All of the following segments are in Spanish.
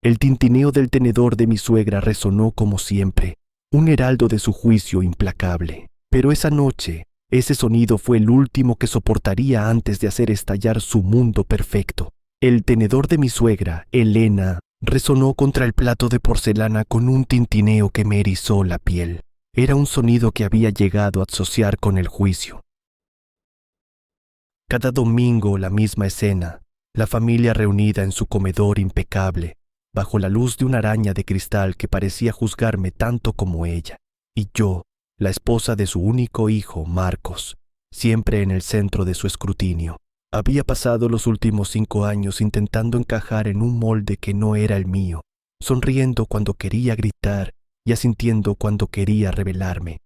El tintineo del tenedor de mi suegra resonó como siempre, un heraldo de su juicio implacable. Pero esa noche, ese sonido fue el último que soportaría antes de hacer estallar su mundo perfecto. El tenedor de mi suegra, Elena, resonó contra el plato de porcelana con un tintineo que me erizó la piel. Era un sonido que había llegado a asociar con el juicio. Cada domingo la misma escena, la familia reunida en su comedor impecable, bajo la luz de una araña de cristal que parecía juzgarme tanto como ella, y yo, la esposa de su único hijo, Marcos, siempre en el centro de su escrutinio. Había pasado los últimos 5 años intentando encajar en un molde que no era el mío, sonriendo cuando quería gritar y asintiendo cuando quería rebelarme.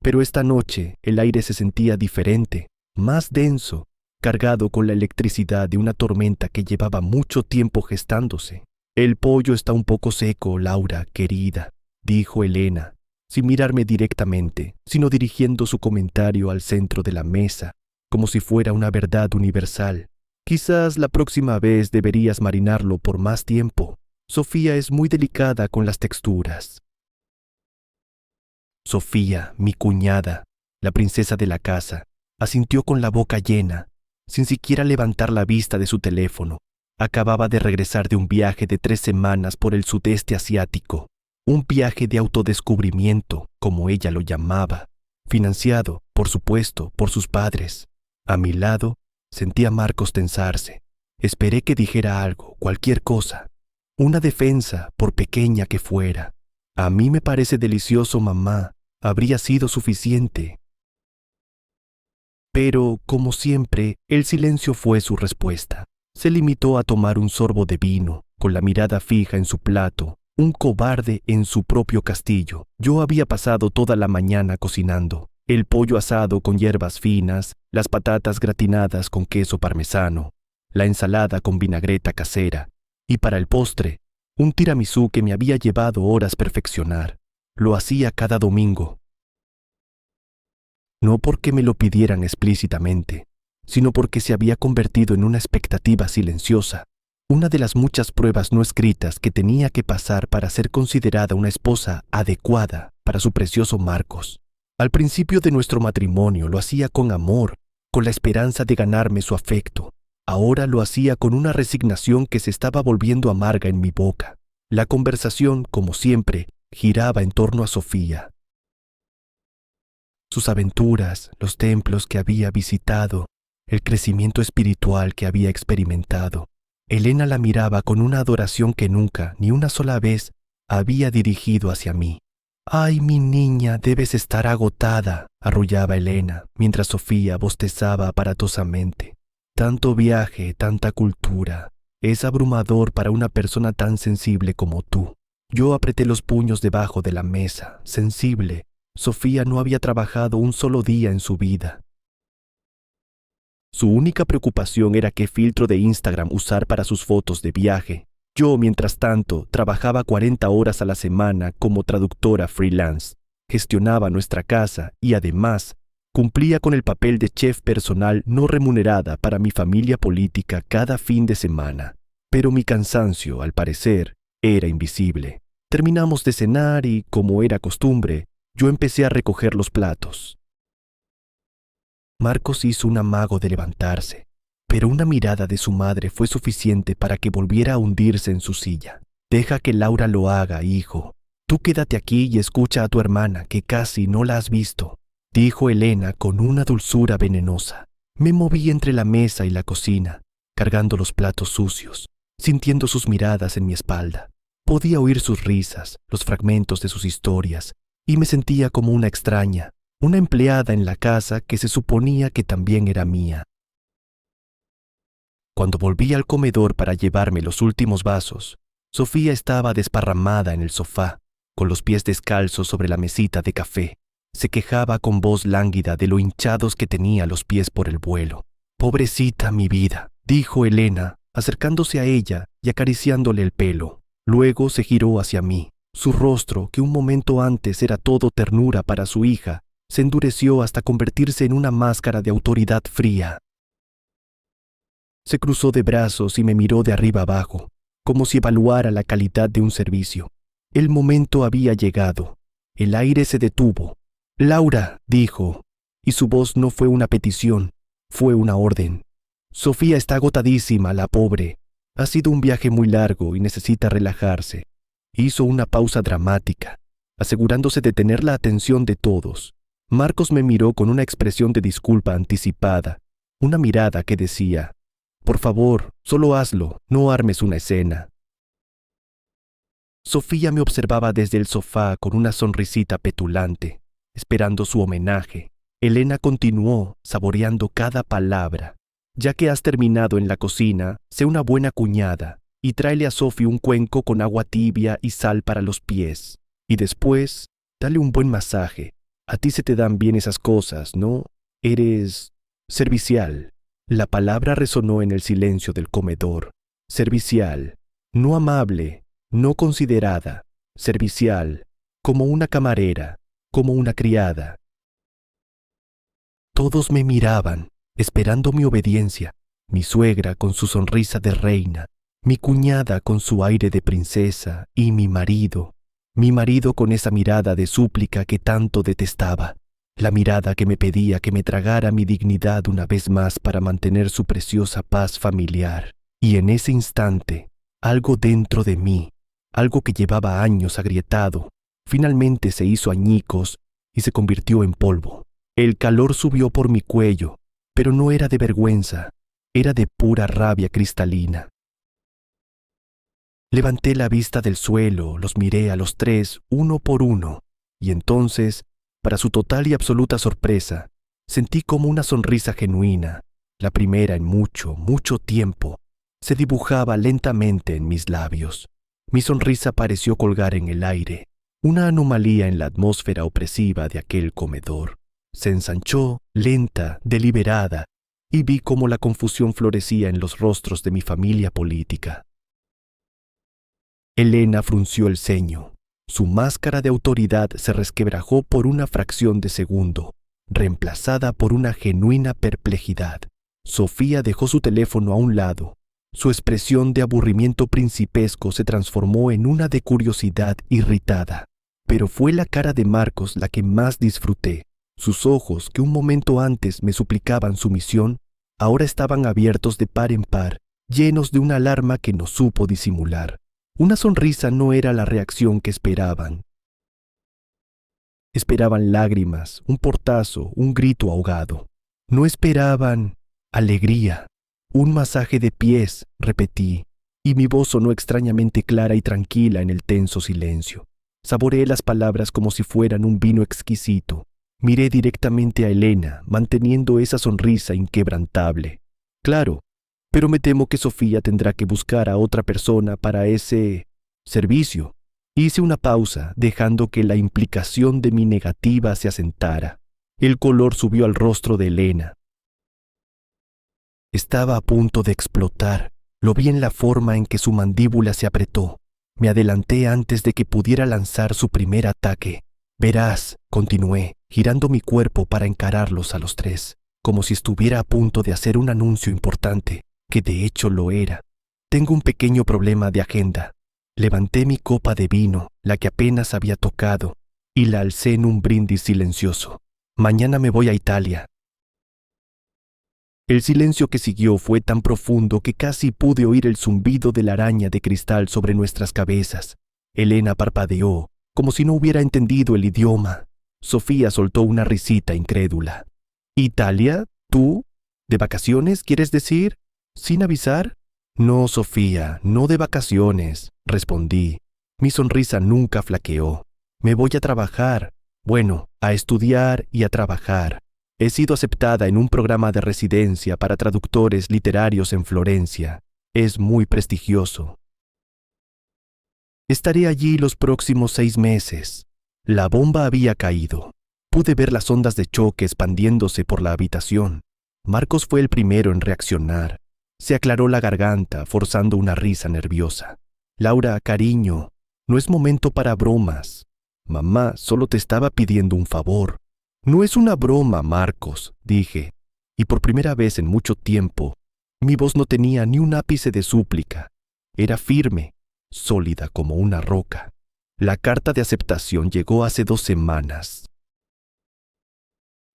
Pero esta noche el aire se sentía diferente, más denso, cargado con la electricidad de una tormenta que llevaba mucho tiempo gestándose. «El pollo está un poco seco, Laura, querida», dijo Elena, sin mirarme directamente, sino dirigiendo su comentario al centro de la mesa, como si fuera una verdad universal. «Quizás la próxima vez deberías marinarlo por más tiempo. Sofía es muy delicada con las texturas». Sofía, mi cuñada, la princesa de la casa, asintió con la boca llena, sin siquiera levantar la vista de su teléfono. Acababa de regresar de un viaje de 3 semanas por el sudeste asiático, un viaje de autodescubrimiento, como ella lo llamaba, financiado, por supuesto, por sus padres. A mi lado, sentí a Marcos tensarse. Esperé que dijera algo, cualquier cosa, una defensa, por pequeña que fuera. «A mí me parece delicioso, mamá», habría sido suficiente. Pero, como siempre, el silencio fue su respuesta. Se limitó a tomar un sorbo de vino, con la mirada fija en su plato, un cobarde en su propio castillo. Yo había pasado toda la mañana cocinando. El pollo asado con hierbas finas, las patatas gratinadas con queso parmesano, la ensalada con vinagreta casera, y para el postre, un tiramisú que me había llevado horas perfeccionar. Lo hacía cada domingo. No porque me lo pidieran explícitamente, sino porque se había convertido en una expectativa silenciosa, una de las muchas pruebas no escritas que tenía que pasar para ser considerada una esposa adecuada para su precioso Marcos. Al principio de nuestro matrimonio lo hacía con amor, con la esperanza de ganarme su afecto. Ahora lo hacía con una resignación que se estaba volviendo amarga en mi boca. La conversación, como siempre, giraba en torno a Sofía. Sus aventuras, los templos que había visitado, el crecimiento espiritual que había experimentado. Elena la miraba con una adoración que nunca, ni una sola vez, había dirigido hacia mí. «Ay, mi niña, debes estar agotada», arrullaba Elena, mientras Sofía bostezaba aparatosamente. «Tanto viaje, tanta cultura. Es abrumador para una persona tan sensible como tú». Yo apreté los puños debajo de la mesa, sensible. Sofía no había trabajado un solo día en su vida. Su única preocupación era qué filtro de Instagram usar para sus fotos de viaje. Yo, mientras tanto, trabajaba 40 horas a la semana como traductora freelance, gestionaba nuestra casa y, además, cumplía con el papel de chef personal no remunerada para mi familia política cada fin de semana. Pero mi cansancio, al parecer, era invisible. Terminamos de cenar y, como era costumbre, yo empecé a recoger los platos. Marcos hizo un amago de levantarse, pero una mirada de su madre fue suficiente para que volviera a hundirse en su silla. «Deja que Laura lo haga, hijo. Tú quédate aquí y escucha a tu hermana, que casi no la has visto», dijo Elena con una dulzura venenosa. Me moví entre la mesa y la cocina, cargando los platos sucios, sintiendo sus miradas en mi espalda. Podía oír sus risas, los fragmentos de sus historias, y me sentía como una extraña, una empleada en la casa que se suponía que también era mía. Cuando volví al comedor para llevarme los últimos vasos, Sofía estaba desparramada en el sofá, con los pies descalzos sobre la mesita de café. Se quejaba con voz lánguida de lo hinchados que tenía los pies por el vuelo. «Pobrecita mi vida», dijo Elena, acercándose a ella y acariciándole el pelo. Luego se giró hacia mí. Su rostro, que un momento antes era todo ternura para su hija, se endureció hasta convertirse en una máscara de autoridad fría. Se cruzó de brazos y me miró de arriba abajo, como si evaluara la calidad de un servicio. El momento había llegado. El aire se detuvo. «Laura», dijo, y su voz no fue una petición, fue una orden. «Sofía está agotadísima, la pobre. Ha sido un viaje muy largo y necesita relajarse». Hizo una pausa dramática, asegurándose de tener la atención de todos. Marcos me miró con una expresión de disculpa anticipada, una mirada que decía: «Por favor, solo hazlo, no armes una escena». Sofía me observaba desde el sofá con una sonrisita petulante, esperando su homenaje. Elena continuó, saboreando cada palabra. «Ya que has terminado en la cocina, sé una buena cuñada y tráele a Sofi un cuenco con agua tibia y sal para los pies. Y después, dale un buen masaje. A ti se te dan bien esas cosas, ¿no? Eres servicial». La palabra resonó en el silencio del comedor. Servicial, no amable, no considerada, servicial, como una camarera, como una criada. Todos me miraban, esperando mi obediencia, mi suegra con su sonrisa de reina, mi cuñada con su aire de princesa y mi marido con esa mirada de súplica que tanto detestaba, la mirada que me pedía que me tragara mi dignidad una vez más para mantener su preciosa paz familiar. Y en ese instante, algo dentro de mí, algo que llevaba años agrietado, finalmente se hizo añicos y se convirtió en polvo. El calor subió por mi cuello, pero no era de vergüenza, era de pura rabia cristalina. Levanté la vista del suelo, los miré a los tres, uno por uno, y entonces, para su total y absoluta sorpresa, sentí como una sonrisa genuina, la primera en mucho, mucho tiempo, se dibujaba lentamente en mis labios. Mi sonrisa pareció colgar en el aire, una anomalía en la atmósfera opresiva de aquel comedor. Se ensanchó, lenta, deliberada, y vi cómo la confusión florecía en los rostros de mi familia política. Elena frunció el ceño. Su máscara de autoridad se resquebrajó por una fracción de segundo, reemplazada por una genuina perplejidad. Sofía dejó su teléfono a un lado. Su expresión de aburrimiento principesco se transformó en una de curiosidad irritada. Pero fue la cara de Marcos la que más disfruté. Sus ojos, que un momento antes me suplicaban sumisión, ahora estaban abiertos de par en par, llenos de una alarma que no supo disimular. Una sonrisa no era la reacción que esperaban. Esperaban lágrimas, un portazo, un grito ahogado. No esperaban alegría. Un masaje de pies, repetí, y mi voz sonó extrañamente clara y tranquila en el tenso silencio. Saboreé las palabras como si fueran un vino exquisito. Miré directamente a Elena, manteniendo esa sonrisa inquebrantable. Claro, pero me temo que Sofía tendrá que buscar a otra persona para ese servicio. Hice una pausa, dejando que la implicación de mi negativa se asentara. El color subió al rostro de Elena. Estaba a punto de explotar. Lo vi en la forma en que su mandíbula se apretó. Me adelanté antes de que pudiera lanzar su primer ataque. «Verás», continué, girando mi cuerpo para encararlos a los tres, como si estuviera a punto de hacer un anuncio importante, que de hecho lo era. «Tengo un pequeño problema de agenda». Levanté mi copa de vino, la que apenas había tocado, y la alcé en un brindis silencioso. «Mañana me voy a Italia». El silencio que siguió fue tan profundo que casi pude oír el zumbido de la araña de cristal sobre nuestras cabezas. Elena parpadeó, como si no hubiera entendido el idioma. Sofía soltó una risita incrédula. «¿Italia? ¿Tú? ¿De vacaciones, quieres decir? ¿Sin avisar?» «No, Sofía, no de vacaciones», respondí. Mi sonrisa nunca flaqueó. «Me voy a trabajar. Bueno, a estudiar y a trabajar. He sido aceptada en un programa de residencia para traductores literarios en Florencia. Es muy prestigioso. Estaré allí los próximos 6 meses. La bomba había caído. Pude ver las ondas de choque expandiéndose por la habitación. Marcos fue el primero en reaccionar. Se aclaró la garganta, forzando una risa nerviosa. «Laura, cariño, no es momento para bromas. Mamá solo te estaba pidiendo un favor». «No es una broma, Marcos», dije, y por primera vez en mucho tiempo, mi voz no tenía ni un ápice de súplica. Era firme, sólida como una roca. La carta de aceptación llegó hace 2 semanas.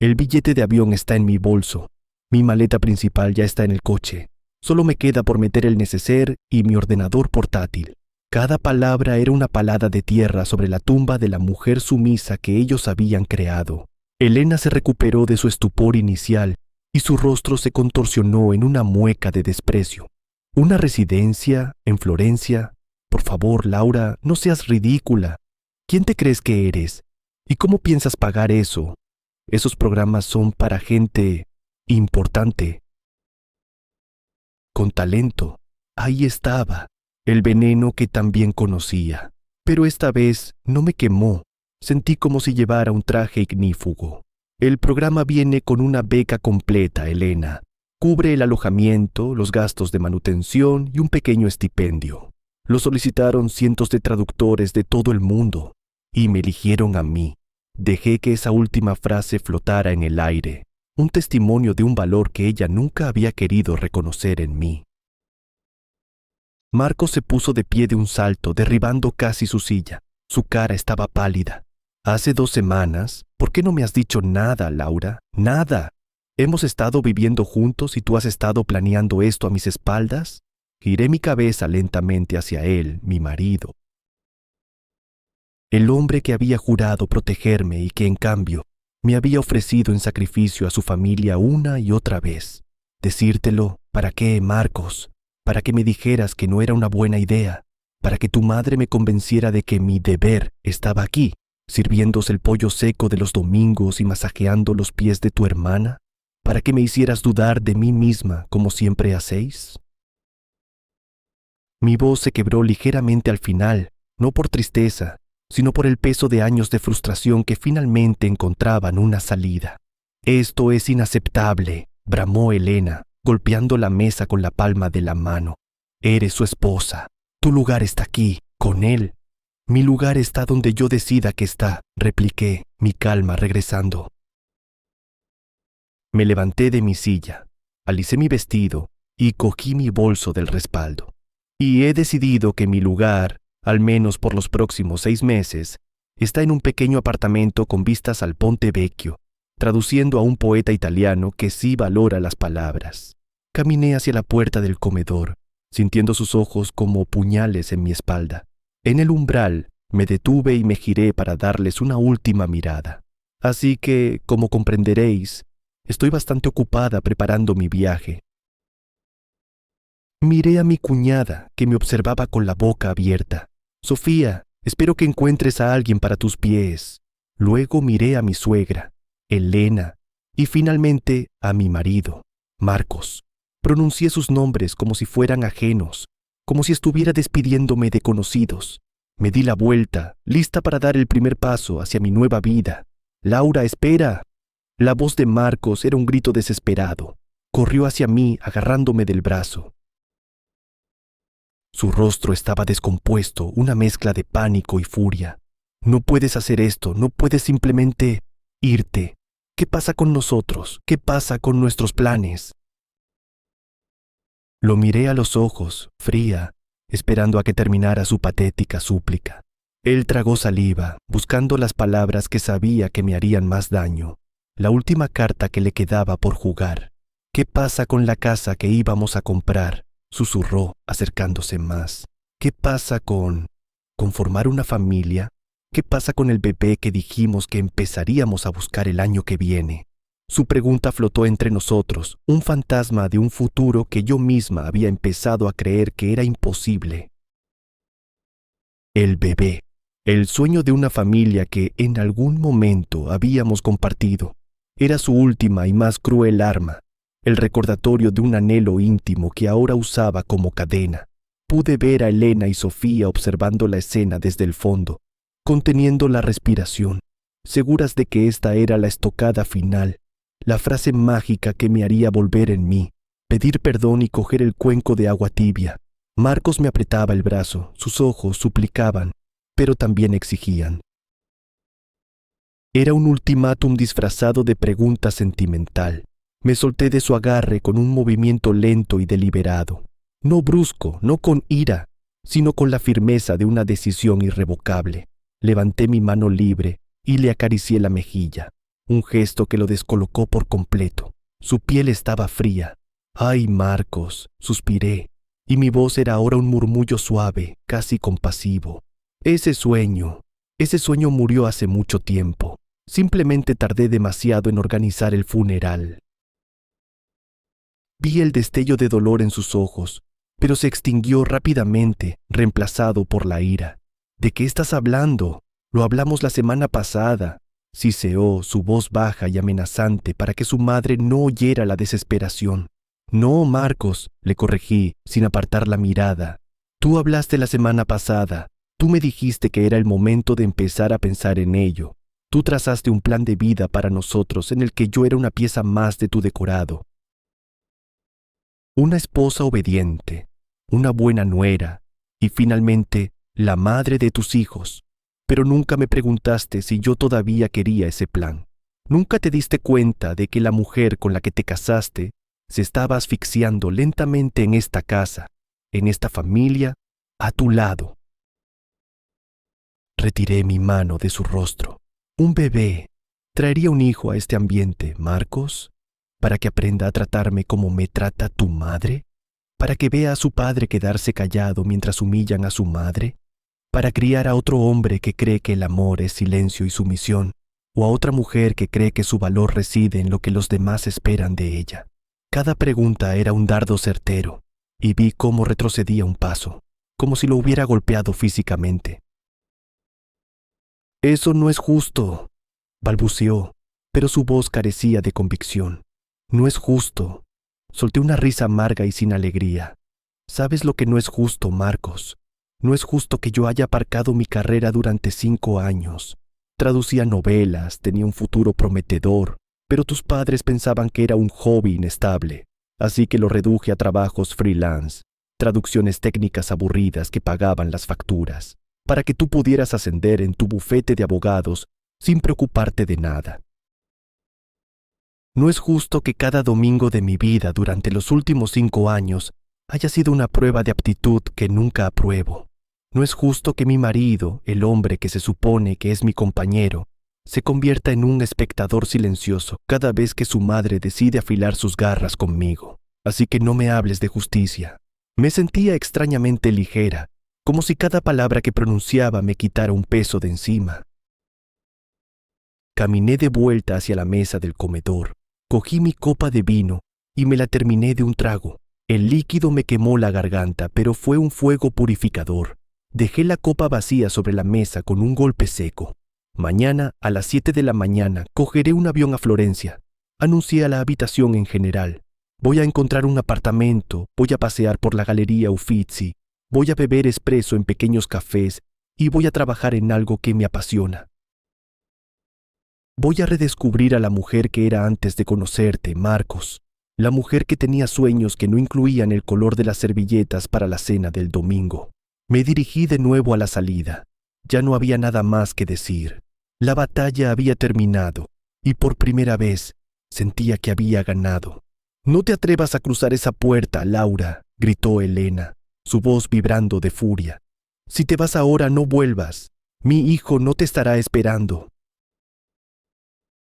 El billete de avión está en mi bolso. Mi maleta principal ya está en el coche. Solo me queda por meter el neceser y mi ordenador portátil. Cada palabra era una palada de tierra sobre la tumba de la mujer sumisa que ellos habían creado. Elena se recuperó de su estupor inicial y su rostro se contorsionó en una mueca de desprecio. ¿Una residencia en Florencia? Por favor, Laura, no seas ridícula. ¿Quién te crees que eres? ¿Y cómo piensas pagar eso? Esos programas son para gente importante. Con talento. Ahí estaba, el veneno que también conocía. Pero esta vez no me quemó. Sentí como si llevara un traje ignífugo. El programa viene con una beca completa, Elena. Cubre el alojamiento, los gastos de manutención y un pequeño estipendio. Lo solicitaron cientos de traductores de todo el mundo y me eligieron a mí. Dejé que esa última frase flotara en el aire, un testimonio de un valor que ella nunca había querido reconocer en mí. Marcos se puso de pie de un salto, derribando casi su silla. Su cara estaba pálida. Hace 2 semanas, ¿por qué no me has dicho nada, Laura? Nada. ¿Hemos estado viviendo juntos y tú has estado planeando esto a mis espaldas? Giré mi cabeza lentamente hacia él, mi marido. El hombre que había jurado protegerme y que, en cambio, me había ofrecido en sacrificio a su familia una y otra vez. Decírtelo, ¿para qué, Marcos? Para que me dijeras que no era una buena idea, para que tu madre me convenciera de que mi deber estaba aquí, sirviéndose el pollo seco de los domingos y masajeando los pies de tu hermana, para que me hicieras dudar de mí misma como siempre hacéis. Mi voz se quebró ligeramente al final, no por tristeza, sino por el peso de años de frustración que finalmente encontraban una salida. «Esto es inaceptable», bramó Elena, golpeando la mesa con la palma de la mano. «Eres su esposa. Tu lugar está aquí, con él». «Mi lugar está donde yo decida que está», repliqué, mi calma regresando. Me levanté de mi silla, alicé mi vestido y cogí mi bolso del respaldo. Y he decidido que mi lugar, al menos por los próximos 6 meses, está en un pequeño apartamento con vistas al Ponte Vecchio, traduciendo a un poeta italiano que sí valora las palabras. Caminé hacia la puerta del comedor, sintiendo sus ojos como puñales en mi espalda. En el umbral me detuve y me giré para darles una última mirada. Así que, como comprenderéis, estoy bastante ocupada preparando mi viaje. Miré a mi cuñada, que me observaba con la boca abierta. «Sofía, espero que encuentres a alguien para tus pies». Luego miré a mi suegra, Elena, y finalmente a mi marido, Marcos. Pronuncié sus nombres como si fueran ajenos, como si estuviera despidiéndome de conocidos. Me di la vuelta, lista para dar el primer paso hacia mi nueva vida. «Laura, espera». La voz de Marcos era un grito desesperado. Corrió hacia mí agarrándome del brazo. Su rostro estaba descompuesto, una mezcla de pánico y furia. «No puedes hacer esto, no puedes simplemente irte. ¿Qué pasa con nosotros? ¿Qué pasa con nuestros planes?» Lo miré a los ojos, fría, esperando a que terminara su patética súplica. Él tragó saliva, buscando las palabras que sabía que me harían más daño. La última carta que le quedaba por jugar. «¿Qué pasa con la casa que íbamos a comprar?», susurró, acercándose más. «¿Qué pasa con formar una familia? ¿Qué pasa con el bebé que dijimos que empezaríamos a buscar el año que viene?» Su pregunta flotó entre nosotros, un fantasma de un futuro que yo misma había empezado a creer que era imposible. El bebé, el sueño de una familia que en algún momento habíamos compartido, era su última y más cruel arma. El recordatorio de un anhelo íntimo que ahora usaba como cadena. Pude ver a Elena y Sofía observando la escena desde el fondo, conteniendo la respiración, seguras de que esta era la estocada final, la frase mágica que me haría volver en mí, pedir perdón y coger el cuenco de agua tibia. Marcos me apretaba el brazo, sus ojos suplicaban, pero también exigían. Era un ultimátum disfrazado de pregunta sentimental. Me solté de su agarre con un movimiento lento y deliberado. No brusco, no con ira, sino con la firmeza de una decisión irrevocable. Levanté mi mano libre y le acaricié la mejilla, un gesto que lo descolocó por completo. Su piel estaba fría. «Ay, Marcos», suspiré, y mi voz era ahora un murmullo suave, casi compasivo. Ese sueño murió hace mucho tiempo. Simplemente tardé demasiado en organizar el funeral. Vi el destello de dolor en sus ojos, pero se extinguió rápidamente, reemplazado por la ira. «¿De qué estás hablando? Lo hablamos la semana pasada», siseó, su voz baja y amenazante para que su madre no oyera la desesperación. «No, Marcos», le corregí, sin apartar la mirada. «Tú hablaste la semana pasada. Tú me dijiste que era el momento de empezar a pensar en ello. Tú trazaste un plan de vida para nosotros en el que yo era una pieza más de tu decorado. Una esposa obediente, una buena nuera y finalmente la madre de tus hijos. Pero nunca me preguntaste si yo todavía quería ese plan. Nunca te diste cuenta de que la mujer con la que te casaste se estaba asfixiando lentamente en esta casa, en esta familia, a tu lado». Retiré mi mano de su rostro. «Un bebé traería un hijo a este ambiente, Marcos, para que aprenda a tratarme como me trata tu madre, para que vea a su padre quedarse callado mientras humillan a su madre, para criar a otro hombre que cree que el amor es silencio y sumisión, o a otra mujer que cree que su valor reside en lo que los demás esperan de ella». Cada pregunta era un dardo certero, y vi cómo retrocedía un paso, como si lo hubiera golpeado físicamente. «Eso no es justo», balbuceó, pero su voz carecía de convicción. «No es justo». Solté una risa amarga y sin alegría. «¿Sabes lo que no es justo, Marcos? No es justo que yo haya aparcado mi carrera durante 5 años. Traducía novelas, tenía un futuro prometedor, pero tus padres pensaban que era un hobby inestable, así que lo reduje a trabajos freelance, traducciones técnicas aburridas que pagaban las facturas, para que tú pudieras ascender en tu bufete de abogados sin preocuparte de nada. No es justo que cada domingo de mi vida durante los últimos 5 años haya sido una prueba de aptitud que nunca apruebo. No es justo que mi marido, el hombre que se supone que es mi compañero, se convierta en un espectador silencioso cada vez que su madre decide afilar sus garras conmigo. Así que no me hables de justicia». Me sentía extrañamente ligera, como si cada palabra que pronunciaba me quitara un peso de encima. Caminé de vuelta hacia la mesa del comedor, cogí mi copa de vino y me la terminé de un trago. El líquido me quemó la garganta, pero fue un fuego purificador. Dejé la copa vacía sobre la mesa con un golpe seco. «Mañana a las 7 de la mañana cogeré un avión a Florencia», anuncié a la habitación en general. «Voy a encontrar un apartamento, voy a pasear por la Galería Uffizi, voy a beber espresso en pequeños cafés y voy a trabajar en algo que me apasiona. Voy a redescubrir a la mujer que era antes de conocerte, Marcos, la mujer que tenía sueños que no incluían el color de las servilletas para la cena del domingo». Me dirigí de nuevo a la salida. Ya no había nada más que decir. La batalla había terminado y por primera vez sentía que había ganado. «No te atrevas a cruzar esa puerta, Laura», gritó Elena, su voz vibrando de furia. «Si te vas ahora, no vuelvas. Mi hijo no te estará esperando».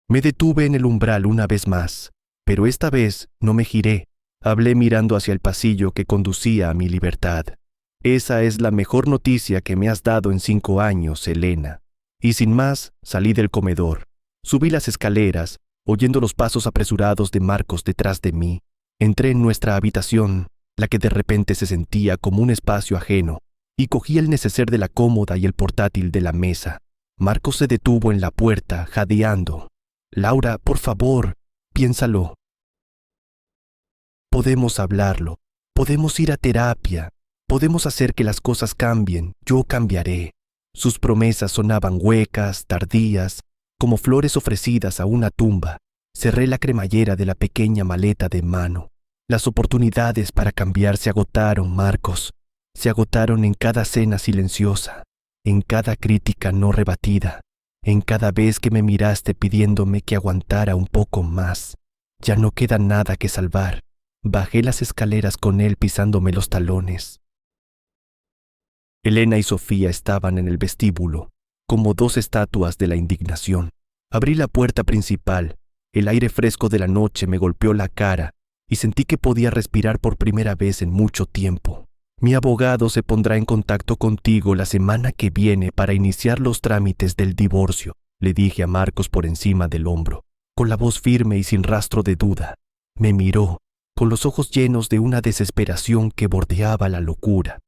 Me detuve en el umbral una vez más, pero esta vez no me giré. Hablé mirando hacia el pasillo que conducía a mi libertad. «Esa es la mejor noticia que me has dado en 5 años, Elena». Y sin más, salí del comedor. Subí las escaleras, oyendo los pasos apresurados de Marcos detrás de mí. Entré en nuestra habitación, la que de repente se sentía como un espacio ajeno, y cogí el neceser de la cómoda y el portátil de la mesa. Marcos se detuvo en la puerta, jadeando. «Laura, por favor, piénsalo. Podemos hablarlo, podemos ir a terapia. Podemos hacer que las cosas cambien, yo cambiaré». Sus promesas sonaban huecas, tardías, como flores ofrecidas a una tumba. Cerré la cremallera de la pequeña maleta de mano. Las oportunidades para cambiar se agotaron, Marcos. Se agotaron en cada cena silenciosa, en cada crítica no rebatida, en cada vez que me miraste pidiéndome que aguantara un poco más. Ya no queda nada que salvar. Bajé las escaleras con él pisándome los talones. Elena y Sofía estaban en el vestíbulo, como dos estatuas de la indignación. Abrí la puerta principal. El aire fresco de la noche me golpeó la cara y sentí que podía respirar por primera vez en mucho tiempo. Mi abogado se pondrá en contacto contigo la semana que viene para iniciar los trámites del divorcio, le dije a Marcos por encima del hombro, con la voz firme y sin rastro de duda. Me miró, con los ojos llenos de una desesperación que bordeaba la locura.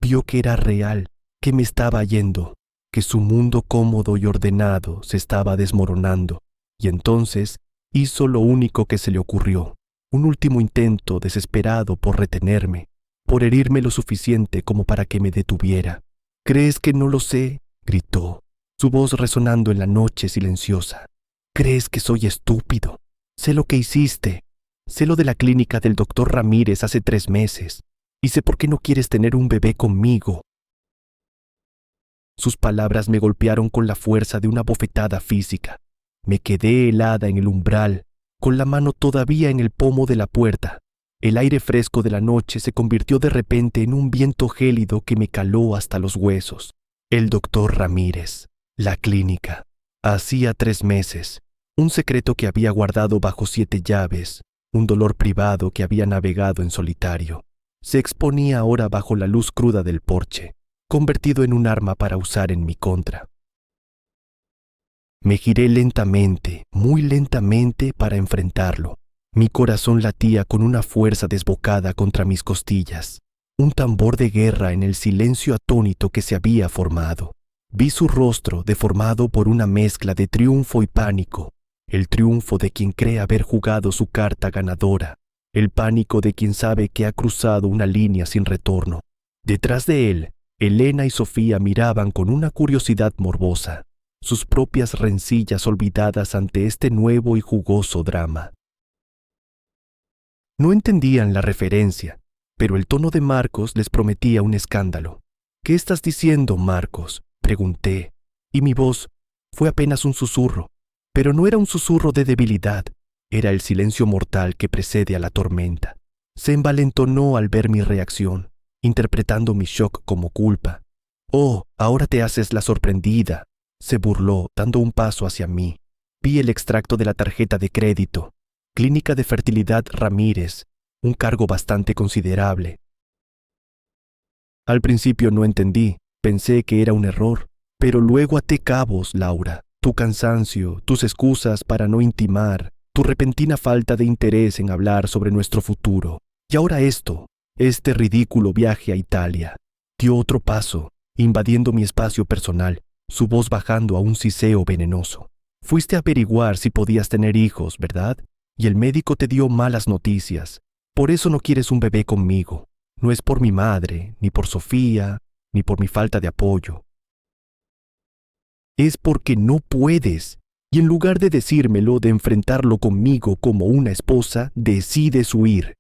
Vio que era real, que me estaba yendo, que su mundo cómodo y ordenado se estaba desmoronando, y entonces hizo lo único que se le ocurrió, un último intento desesperado por retenerme, por herirme lo suficiente como para que me detuviera. ¿Crees que no lo sé?, gritó, su voz resonando en la noche silenciosa. ¿Crees que soy estúpido? Sé lo que hiciste, sé lo de la clínica del doctor Ramírez hace 3 meses, y sé por qué no quieres tener un bebé conmigo. Sus palabras me golpearon con la fuerza de una bofetada física. Me quedé helada en el umbral, con la mano todavía en el pomo de la puerta. El aire fresco de la noche se convirtió de repente en un viento gélido que me caló hasta los huesos. El doctor Ramírez, la clínica. Hacía 3 meses, un secreto que había guardado bajo 7 llaves, un dolor privado que había navegado en solitario. Se exponía ahora bajo la luz cruda del porche, convertido en un arma para usar en mi contra. Me giré lentamente, muy lentamente, para enfrentarlo. Mi corazón latía con una fuerza desbocada contra mis costillas, un tambor de guerra en el silencio atónito que se había formado. Vi su rostro deformado por una mezcla de triunfo y pánico, el triunfo de quien cree haber jugado su carta ganadora, el pánico de quien sabe que ha cruzado una línea sin retorno. Detrás de él, Elena y Sofía miraban con una curiosidad morbosa, sus propias rencillas olvidadas ante este nuevo y jugoso drama. No entendían la referencia, pero el tono de Marcos les prometía un escándalo. ¿Qué estás diciendo, Marcos?, pregunté, y mi voz fue apenas un susurro, pero no era un susurro de debilidad, era el silencio mortal que precede a la tormenta. Se envalentonó al ver mi reacción, interpretando mi shock como culpa. «Oh, ahora te haces la sorprendida», se burló, dando un paso hacia mí. Vi el extracto de la tarjeta de crédito. Clínica de Fertilidad Ramírez, un cargo bastante considerable. Al principio no entendí, pensé que era un error, pero luego até cabos, Laura. Tu cansancio, tus excusas para no intimar, tu repentina falta de interés en hablar sobre nuestro futuro. Y ahora esto, este ridículo viaje a Italia. Dio otro paso, invadiendo mi espacio personal, su voz bajando a un siseo venenoso. Fuiste a averiguar si podías tener hijos, ¿verdad? Y el médico te dio malas noticias. Por eso no quieres un bebé conmigo. No es por mi madre, ni por Sofía, ni por mi falta de apoyo. Es porque no puedes. Y en lugar de decírmelo, de enfrentarlo conmigo como una esposa, decides huir.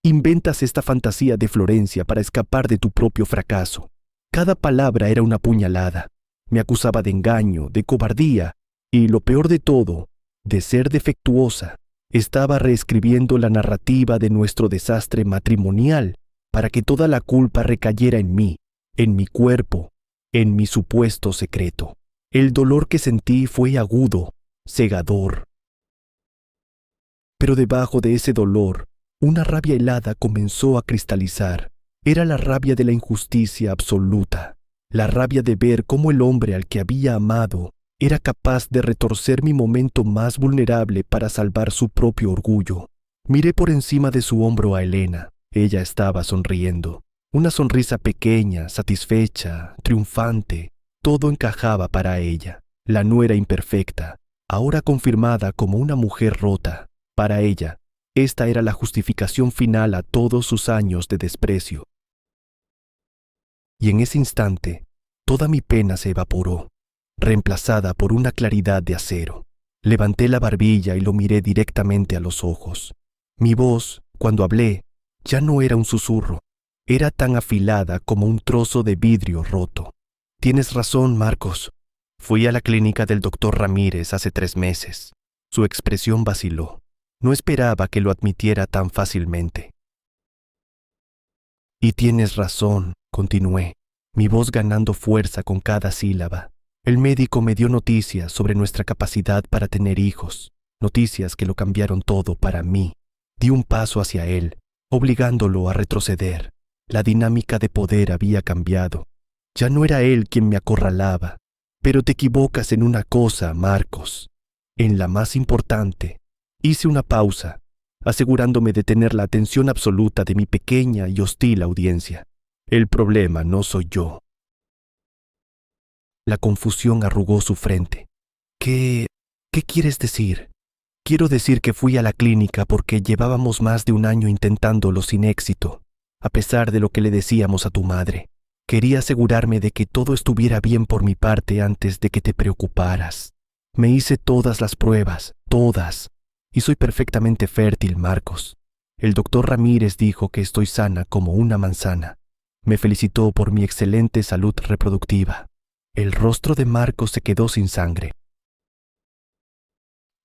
Inventas esta fantasía de Florencia para escapar de tu propio fracaso. Cada palabra era una puñalada. Me acusaba de engaño, de cobardía y, lo peor de todo, de ser defectuosa. Estaba reescribiendo la narrativa de nuestro desastre matrimonial para que toda la culpa recayera en mí, en mi cuerpo, en mi supuesto secreto. El dolor que sentí fue agudo, cegador. Pero debajo de ese dolor, una rabia helada comenzó a cristalizar. Era la rabia de la injusticia absoluta, la rabia de ver cómo el hombre al que había amado era capaz de retorcer mi momento más vulnerable para salvar su propio orgullo. Miré por encima de su hombro a Elena. Ella estaba sonriendo. Una sonrisa pequeña, satisfecha, triunfante. Todo encajaba para ella. La nuera imperfecta, ahora confirmada como una mujer rota. Para ella, esta era la justificación final a todos sus años de desprecio. Y en ese instante, toda mi pena se evaporó, reemplazada por una claridad de acero. Levanté la barbilla y lo miré directamente a los ojos. Mi voz, cuando hablé, ya no era un susurro, era tan afilada como un trozo de vidrio roto. Tienes razón, Marcos. Fui a la clínica del doctor Ramírez hace 3 meses. Su expresión vaciló. No esperaba que lo admitiera tan fácilmente. Y tienes razón, continué, mi voz ganando fuerza con cada sílaba. El médico me dio noticias sobre nuestra capacidad para tener hijos, noticias que lo cambiaron todo para mí. Di un paso hacia él, obligándolo a retroceder. La dinámica de poder había cambiado. Ya no era él quien me acorralaba. Pero te equivocas en una cosa, Marcos. En la más importante. Hice una pausa, asegurándome de tener la atención absoluta de mi pequeña y hostil audiencia. El problema no soy yo. La confusión arrugó su frente. ¿Qué quieres decir? Quiero decir que fui a la clínica porque llevábamos más de un año intentándolo sin éxito, a pesar de lo que le decíamos a tu madre. Quería asegurarme de que todo estuviera bien por mi parte antes de que te preocuparas. Me hice todas las pruebas, todas, y soy perfectamente fértil, Marcos. El doctor Ramírez dijo que estoy sana como una manzana. Me felicitó por mi excelente salud reproductiva. El rostro de Marcos se quedó sin sangre.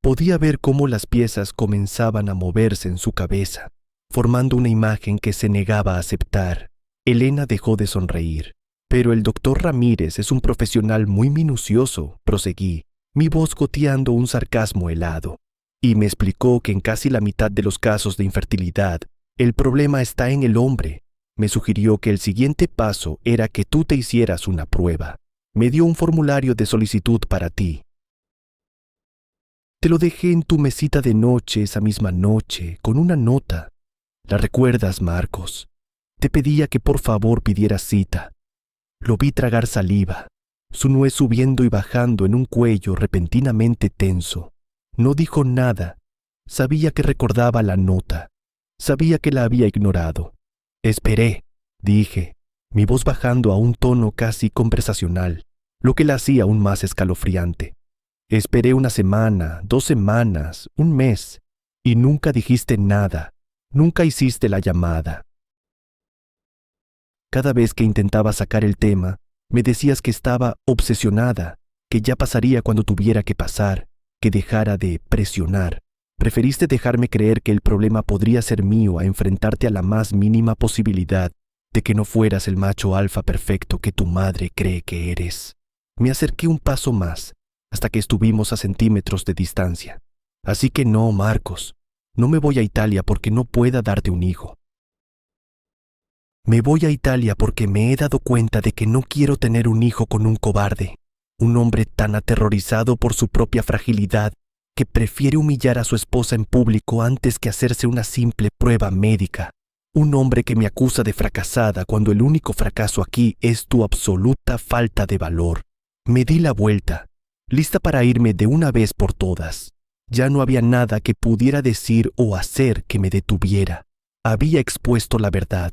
Podía ver cómo las piezas comenzaban a moverse en su cabeza, formando una imagen que se negaba a aceptar. Elena dejó de sonreír. Pero el doctor Ramírez es un profesional muy minucioso, proseguí, mi voz goteando un sarcasmo helado. Y me explicó que en casi la mitad de los casos de infertilidad, el problema está en el hombre. Me sugirió que el siguiente paso era que tú te hicieras una prueba. Me dio un formulario de solicitud para ti. Te lo dejé en tu mesita de noche esa misma noche, con una nota. ¿La recuerdas, Marcos? Te pedía que por favor pidieras cita. Lo vi tragar saliva, su nuez subiendo y bajando en un cuello repentinamente tenso. No dijo nada. Sabía que recordaba la nota. Sabía que la había ignorado. Esperé, dije, mi voz bajando a un tono casi conversacional, lo que la hacía aún más escalofriante. Esperé una semana, 2 semanas, un mes, y nunca dijiste nada, nunca hiciste la llamada. Cada vez que intentaba sacar el tema, me decías que estaba obsesionada, que ya pasaría cuando tuviera que pasar, que dejara de presionar. Preferiste dejarme creer que el problema podría ser mío a enfrentarte a la más mínima posibilidad de que no fueras el macho alfa perfecto que tu madre cree que eres. Me acerqué un paso más, hasta que estuvimos a centímetros de distancia. Así que no, Marcos, no me voy a Italia porque no pueda darte un hijo. Me voy a Italia porque me he dado cuenta de que no quiero tener un hijo con un cobarde, un hombre tan aterrorizado por su propia fragilidad que prefiere humillar a su esposa en público antes que hacerse una simple prueba médica. Un hombre que me acusa de fracasada cuando el único fracaso aquí es tu absoluta falta de valor. Me di la vuelta, lista para irme de una vez por todas. Ya no había nada que pudiera decir o hacer que me detuviera. Había expuesto la verdad.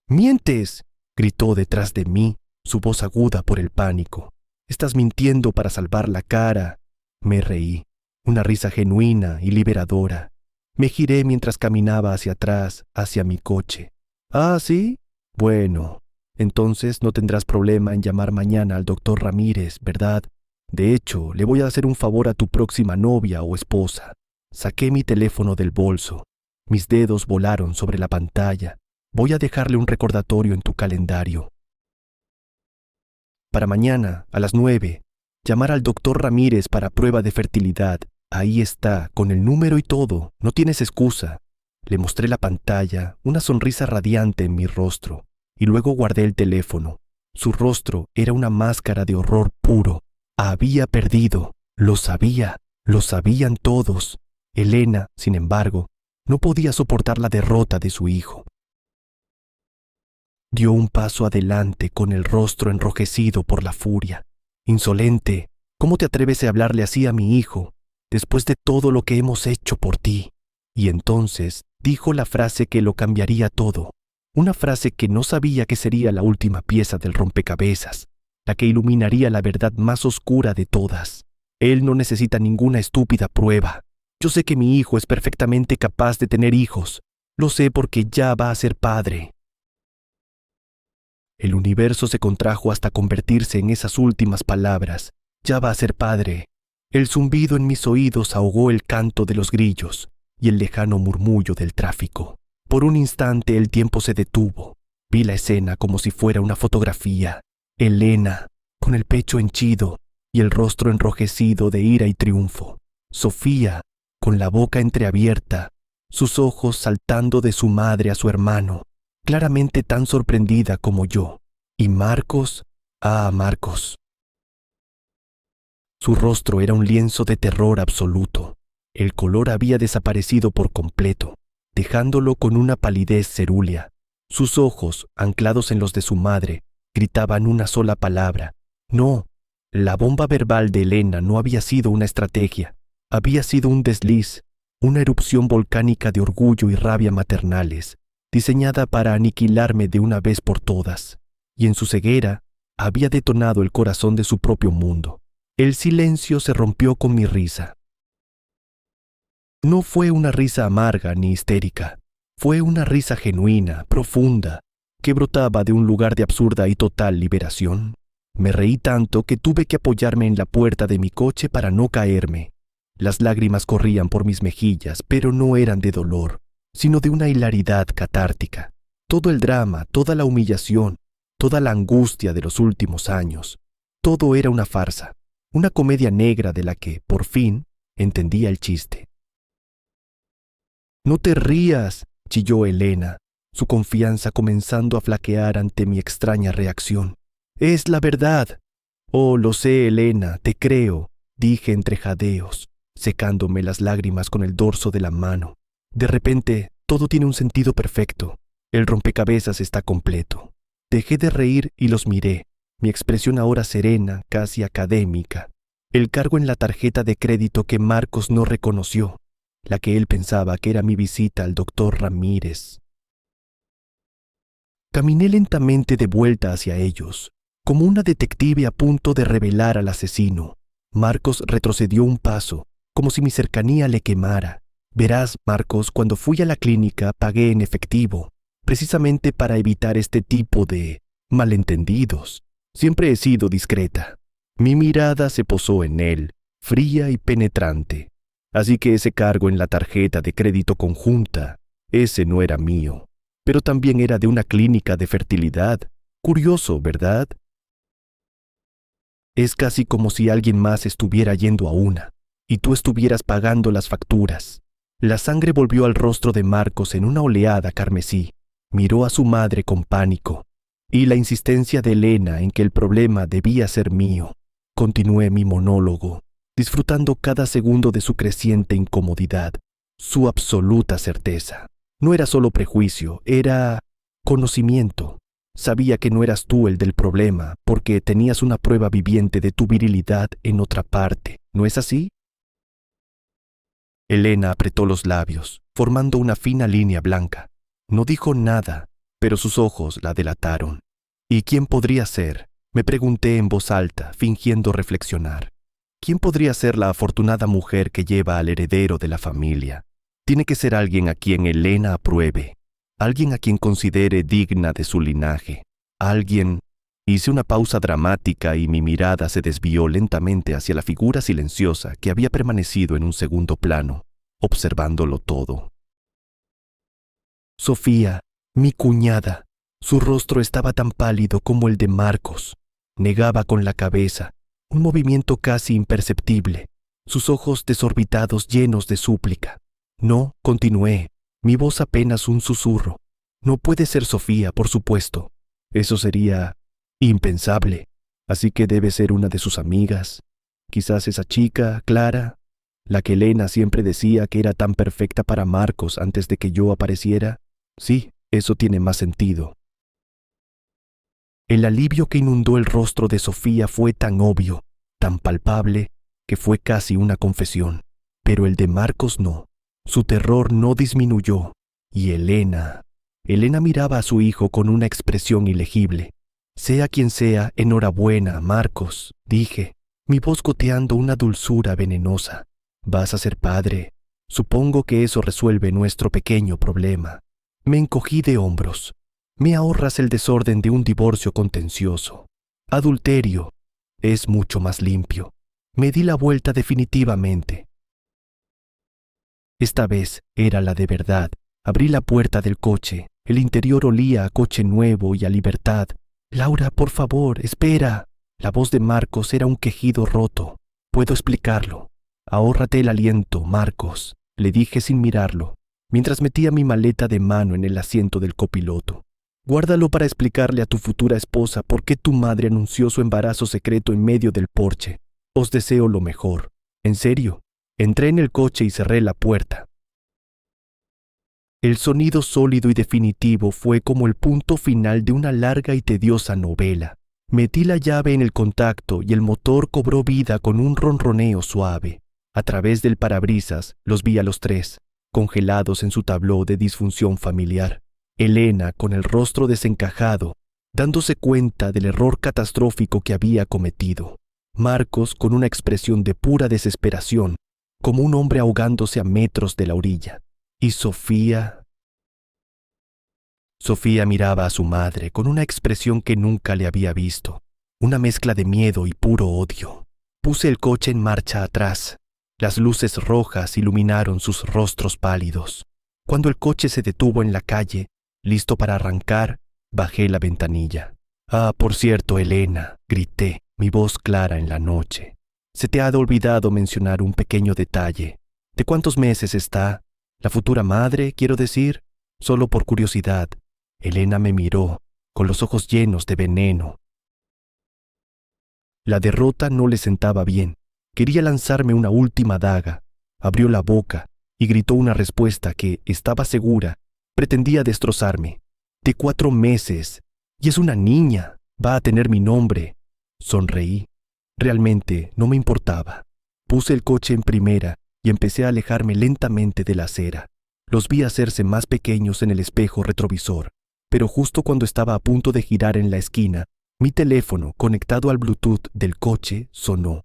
¡Mientes!, gritó detrás de mí, su voz aguda por el pánico. Estás mintiendo para salvar la cara. Me reí, una risa genuina y liberadora. Me giré mientras caminaba hacia atrás, hacia mi coche. ¿Ah, sí? Bueno, entonces no tendrás problema en llamar mañana al doctor Ramírez, ¿verdad? De hecho, le voy a hacer un favor a tu próxima novia o esposa. Saqué mi teléfono del bolso. Mis dedos volaron sobre la pantalla. Voy a dejarle un recordatorio en tu calendario. Para mañana, a las 9, llamar al doctor Ramírez para prueba de fertilidad. Ahí está, con el número y todo, no tienes excusa. Le mostré la pantalla, una sonrisa radiante en mi rostro, y luego guardé el teléfono. Su rostro era una máscara de horror puro. Había perdido, lo sabían todos. Elena, sin embargo, no podía soportar la derrota de su hijo. Dio un paso adelante con el rostro enrojecido por la furia. Insolente, ¿cómo te atreves a hablarle así a mi hijo, después de todo lo que hemos hecho por ti? Y entonces dijo la frase que lo cambiaría todo, una frase que no sabía que sería la última pieza del rompecabezas, la que iluminaría la verdad más oscura de todas. Él no necesita ninguna estúpida prueba. Yo sé que mi hijo es perfectamente capaz de tener hijos. Lo sé porque ya va a ser padre. El universo se contrajo hasta convertirse en esas últimas palabras. Ya va a ser padre. El zumbido en mis oídos ahogó el canto de los grillos y el lejano murmullo del tráfico. Por un instante el tiempo se detuvo. Vi la escena como si fuera una fotografía. Elena, con el pecho henchido y el rostro enrojecido de ira y triunfo. Sofía, con la boca entreabierta, sus ojos saltando de su madre a su hermano, claramente tan sorprendida como yo. Y Marcos, Marcos. Su rostro era un lienzo de terror absoluto. El color había desaparecido por completo, dejándolo con una palidez cerúlea. Sus ojos, anclados en los de su madre, gritaban una sola palabra. No, la bomba verbal de Elena no había sido una estrategia, había sido un desliz, una erupción volcánica de orgullo y rabia maternales, diseñada para aniquilarme de una vez por todas. Y en su ceguera, había detonado el corazón de su propio mundo. El silencio se rompió con mi risa. No fue una risa amarga ni histérica. Fue una risa genuina, profunda, que brotaba de un lugar de absurda y total liberación. Me reí tanto que tuve que apoyarme en la puerta de mi coche para no caerme. Las lágrimas corrían por mis mejillas, pero no eran de dolor, sino de una hilaridad catártica. Todo el drama, toda la humillación, toda la angustia de los últimos años, todo era una farsa, una comedia negra de la que, por fin, entendía el chiste. «No te rías», chilló Elena, su confianza comenzando a flaquear ante mi extraña reacción. «Es la verdad». «Oh, lo sé, Elena, te creo», dije entre jadeos, secándome las lágrimas con el dorso de la mano. De repente, todo tiene un sentido perfecto. El rompecabezas está completo. Dejé de reír y los miré, mi expresión ahora serena, casi académica. El cargo en la tarjeta de crédito que Marcos no reconoció, la que él pensaba que era mi visita al doctor Ramírez. Caminé lentamente de vuelta hacia ellos, como una detective a punto de revelar al asesino. Marcos retrocedió un paso, como si mi cercanía le quemara. «Verás, Marcos, cuando fui a la clínica pagué en efectivo, precisamente para evitar este tipo de malentendidos. Siempre he sido discreta». Mi mirada se posó en él, fría y penetrante. Así que ese cargo en la tarjeta de crédito conjunta, ese no era mío, pero también era de una clínica de fertilidad. Curioso, ¿verdad? Es casi como si alguien más estuviera yendo a una, y tú estuvieras pagando las facturas. La sangre volvió al rostro de Marcos en una oleada carmesí. Miró a su madre con pánico, y la insistencia de Elena en que el problema debía ser mío. Continué mi monólogo, disfrutando cada segundo de su creciente incomodidad, su absoluta certeza. No era solo prejuicio, era conocimiento. Sabía que no eras tú el del problema, porque tenías una prueba viviente de tu virilidad en otra parte, ¿no es así? Elena apretó los labios, formando una fina línea blanca. No dijo nada, pero sus ojos la delataron. ¿Y quién podría ser?, me pregunté en voz alta, fingiendo reflexionar. ¿Quién podría ser la afortunada mujer que lleva al heredero de la familia? Tiene que ser alguien a quien Elena apruebe, alguien a quien considere digna de su linaje, alguien... Hice una pausa dramática y mi mirada se desvió lentamente hacia la figura silenciosa que había permanecido en un segundo plano, observándolo todo. Sofía, mi cuñada. Su rostro estaba tan pálido como el de Marcos. Negaba con la cabeza, un movimiento casi imperceptible, sus ojos desorbitados llenos de súplica. No, continué, mi voz apenas un susurro. No puede ser Sofía, por supuesto. Eso sería impensable. Así que debe ser una de sus amigas. Quizás esa chica, Clara, la que Elena siempre decía que era tan perfecta para Marcos antes de que yo apareciera. Sí, eso tiene más sentido. El alivio que inundó el rostro de Sofía fue tan obvio, tan palpable, que fue casi una confesión. Pero el de Marcos no. Su terror no disminuyó. Y Elena miraba a su hijo con una expresión ilegible. Sea quien sea, enhorabuena, Marcos, dije, mi voz goteando una dulzura venenosa. Vas a ser padre. Supongo que eso resuelve nuestro pequeño problema. Me encogí de hombros. Me ahorras el desorden de un divorcio contencioso. Adulterio. Es mucho más limpio. Me di la vuelta definitivamente. Esta vez era la de verdad. Abrí la puerta del coche, El interior olía a coche nuevo y a libertad. «Laura, por favor, espera». La voz de Marcos era un quejido roto. «Puedo explicarlo». «Ahórrate el aliento, Marcos», le dije sin mirarlo, mientras metía mi maleta de mano en el asiento del copiloto. «Guárdalo para explicarle a tu futura esposa por qué tu madre anunció su embarazo secreto en medio del porche. Os deseo lo mejor. En serio». Entré en el coche y cerré la puerta. El sonido sólido y definitivo fue como el punto final de una larga y tediosa novela. Metí la llave en el contacto y el motor cobró vida con un ronroneo suave. A través del parabrisas los vi a los tres, congelados en su tabló de disfunción familiar. Elena con el rostro desencajado, dándose cuenta del error catastrófico que había cometido. Marcos con una expresión de pura desesperación, como un hombre ahogándose a metros de la orilla. Y Sofía miraba a su madre con una expresión que nunca le había visto, una mezcla de miedo y puro odio. Puse el coche en marcha atrás. Las luces rojas iluminaron sus rostros pálidos. Cuando el coche se detuvo en la calle, listo para arrancar, bajé la ventanilla. «Ah, por cierto, Elena», grité, mi voz clara en la noche. «Se te ha olvidado mencionar un pequeño detalle. ¿De cuántos meses está? La futura madre, quiero decir». Solo por curiosidad. Elena me miró, con los ojos llenos de veneno. La derrota no le sentaba bien. Quería lanzarme una última daga. Abrió la boca y gritó una respuesta que, estaba segura, pretendía destrozarme. «De 4 meses. Y es una niña. Va a tener mi nombre». Sonreí. Realmente no me importaba. Puse el coche en primera y empecé a alejarme lentamente de la acera. Los vi hacerse más pequeños en el espejo retrovisor, pero justo cuando estaba a punto de girar en la esquina, mi teléfono, conectado al Bluetooth del coche, sonó.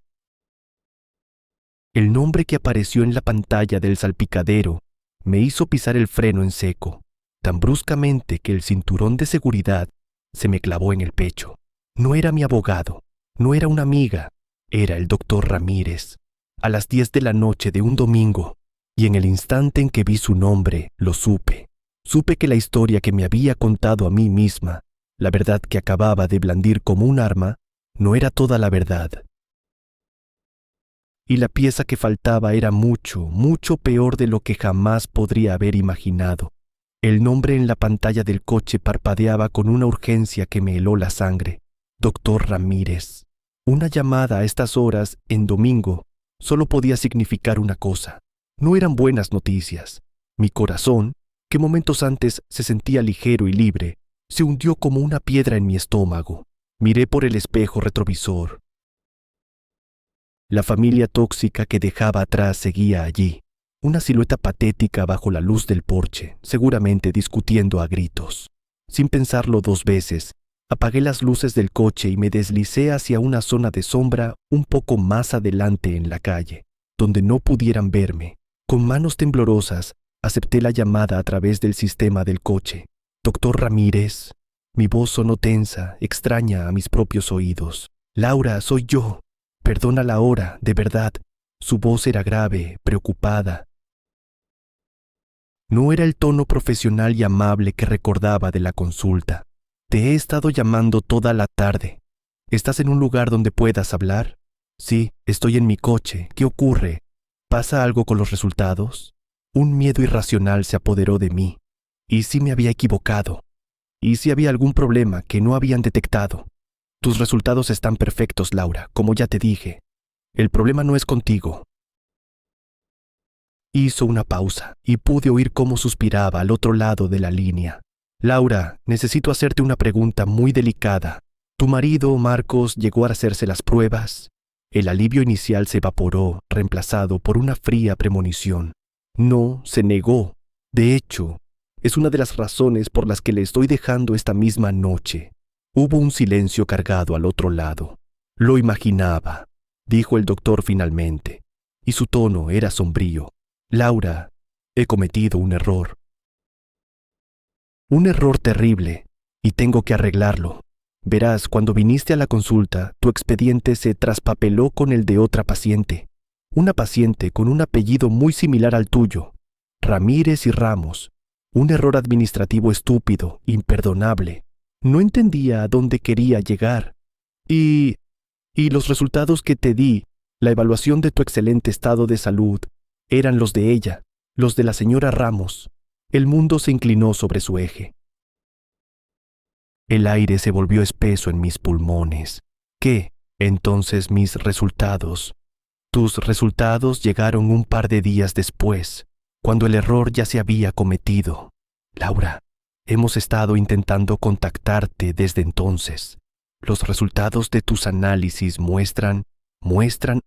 El nombre que apareció en la pantalla del salpicadero me hizo pisar el freno en seco, tan bruscamente que el cinturón de seguridad se me clavó en el pecho. No era mi abogado, no era una amiga, era el doctor Ramírez. A las 10 de la noche de un domingo, y en el instante en que vi su nombre, lo supe. Supe que la historia que me había contado a mí misma, la verdad que acababa de blandir como un arma, no era toda la verdad. Y la pieza que faltaba era mucho, mucho peor de lo que jamás podría haber imaginado. El nombre en la pantalla del coche parpadeaba con una urgencia que me heló la sangre. Doctor Ramírez. Una llamada a estas horas, en domingo, solo podía significar una cosa. No eran buenas noticias. Mi corazón, que momentos antes se sentía ligero y libre, se hundió como una piedra en mi estómago. Miré por el espejo retrovisor. La familia tóxica que dejaba atrás seguía allí, una silueta patética bajo la luz del porche, seguramente discutiendo a gritos. Sin pensarlo 2 veces, apagué las luces del coche y me deslicé hacia una zona de sombra un poco más adelante en la calle, donde no pudieran verme. Con manos temblorosas, acepté la llamada a través del sistema del coche. «Doctor Ramírez». Mi voz sonó tensa, extraña a mis propios oídos. «Laura, soy yo. Perdona la hora, de verdad». Su voz era grave, preocupada. No era el tono profesional y amable que recordaba de la consulta. «Te he estado llamando toda la tarde. ¿Estás en un lugar donde puedas hablar?» «Sí, estoy en mi coche. ¿Qué ocurre? ¿Pasa algo con los resultados?» Un miedo irracional se apoderó de mí. ¿Y si me había equivocado? ¿Y si había algún problema que no habían detectado? Tus resultados están perfectos, Laura, como ya te dije. El problema no es contigo. Hizo una pausa y pude oír cómo suspiraba al otro lado de la línea. «Laura, necesito hacerte una pregunta muy delicada. ¿Tu marido, Marcos, llegó a hacerse las pruebas?» El alivio inicial se evaporó, reemplazado por una fría premonición. No, se negó. De hecho, es una de las razones por las que le estoy dejando esta misma noche. Hubo un silencio cargado al otro lado. «Lo imaginaba», dijo el doctor finalmente, y su tono era sombrío. «Laura, he cometido un error. Un error terrible, y tengo que arreglarlo. Verás, cuando viniste a la consulta, tu expediente se traspapeló con el de otra paciente. Una paciente con un apellido muy similar al tuyo, Ramírez y Ramos. Un error administrativo estúpido, imperdonable. No entendía a dónde quería llegar. Y los resultados que te di, la evaluación de tu excelente estado de salud, eran los de ella, los de la señora Ramos. El mundo se inclinó sobre su eje. El aire se volvió espeso en mis pulmones. ¿Qué? Entonces mis resultados. Tus resultados llegaron un par de días después, cuando el error ya se había cometido. Laura, hemos estado intentando contactarte desde entonces. Los resultados de tus análisis muestran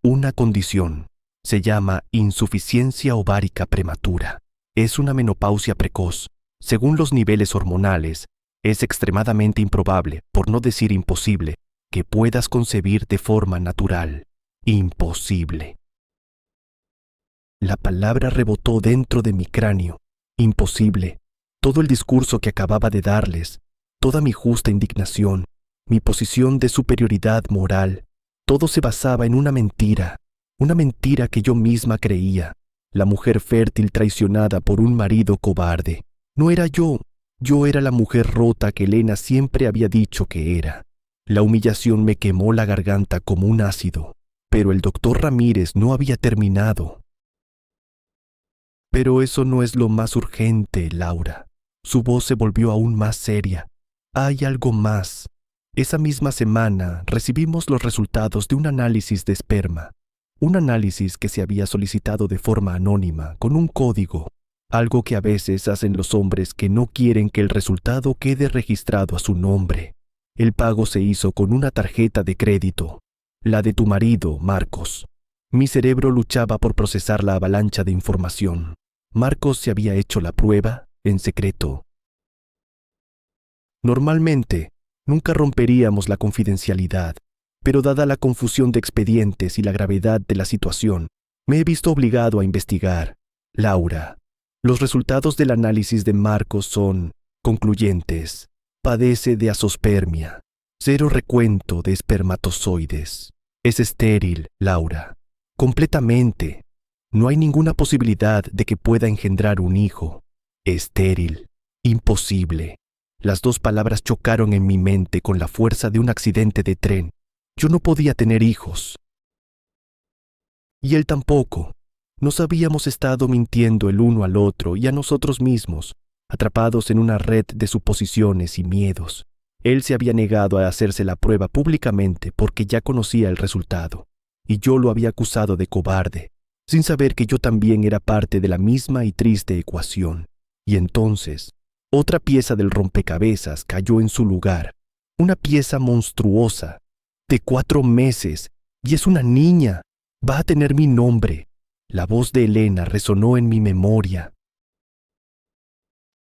una condición. Se llama insuficiencia ovárica prematura. Es una menopausia precoz. Según los niveles hormonales, es extremadamente improbable, por no decir imposible, que puedas concebir de forma natural. Imposible. La palabra rebotó dentro de mi cráneo. Imposible. Todo el discurso que acababa de darles, toda mi justa indignación, mi posición de superioridad moral, todo se basaba en una mentira que yo misma creía, la mujer fértil traicionada por un marido cobarde. No era yo era la mujer rota que Elena siempre había dicho que era. La humillación me quemó la garganta como un ácido, pero el doctor Ramírez no había terminado. Pero eso no es lo más urgente, Laura. Su voz se volvió aún más seria. Hay algo más. Esa misma semana recibimos los resultados de un análisis de esperma. Un análisis que se había solicitado de forma anónima, con un código. Algo que a veces hacen los hombres que no quieren que el resultado quede registrado a su nombre. El pago se hizo con una tarjeta de crédito. La de tu marido, Marcos. Mi cerebro luchaba por procesar la avalancha de información. Marcos se había hecho la prueba en secreto. Normalmente, nunca romperíamos la confidencialidad, pero dada la confusión de expedientes y la gravedad de la situación, me he visto obligado a investigar. Laura, los resultados del análisis de Marcos son concluyentes. Padece de azospermia. 0 recuento de espermatozoides. Es estéril, Laura. Completamente. No hay ninguna posibilidad de que pueda engendrar un hijo. Estéril. Imposible. Las dos palabras chocaron en mi mente con la fuerza de un accidente de tren. Yo no podía tener hijos. Y él tampoco. Nos habíamos estado mintiendo el uno al otro y a nosotros mismos, atrapados en una red de suposiciones y miedos. Él se había negado a hacerse la prueba públicamente porque ya conocía el resultado, y yo lo había acusado de cobarde, sin saber que yo también era parte de la misma y triste ecuación. Y entonces, otra pieza del rompecabezas cayó en su lugar, una pieza monstruosa, de 4 meses, y es una niña. Va a tener mi nombre. La voz de Elena resonó en mi memoria.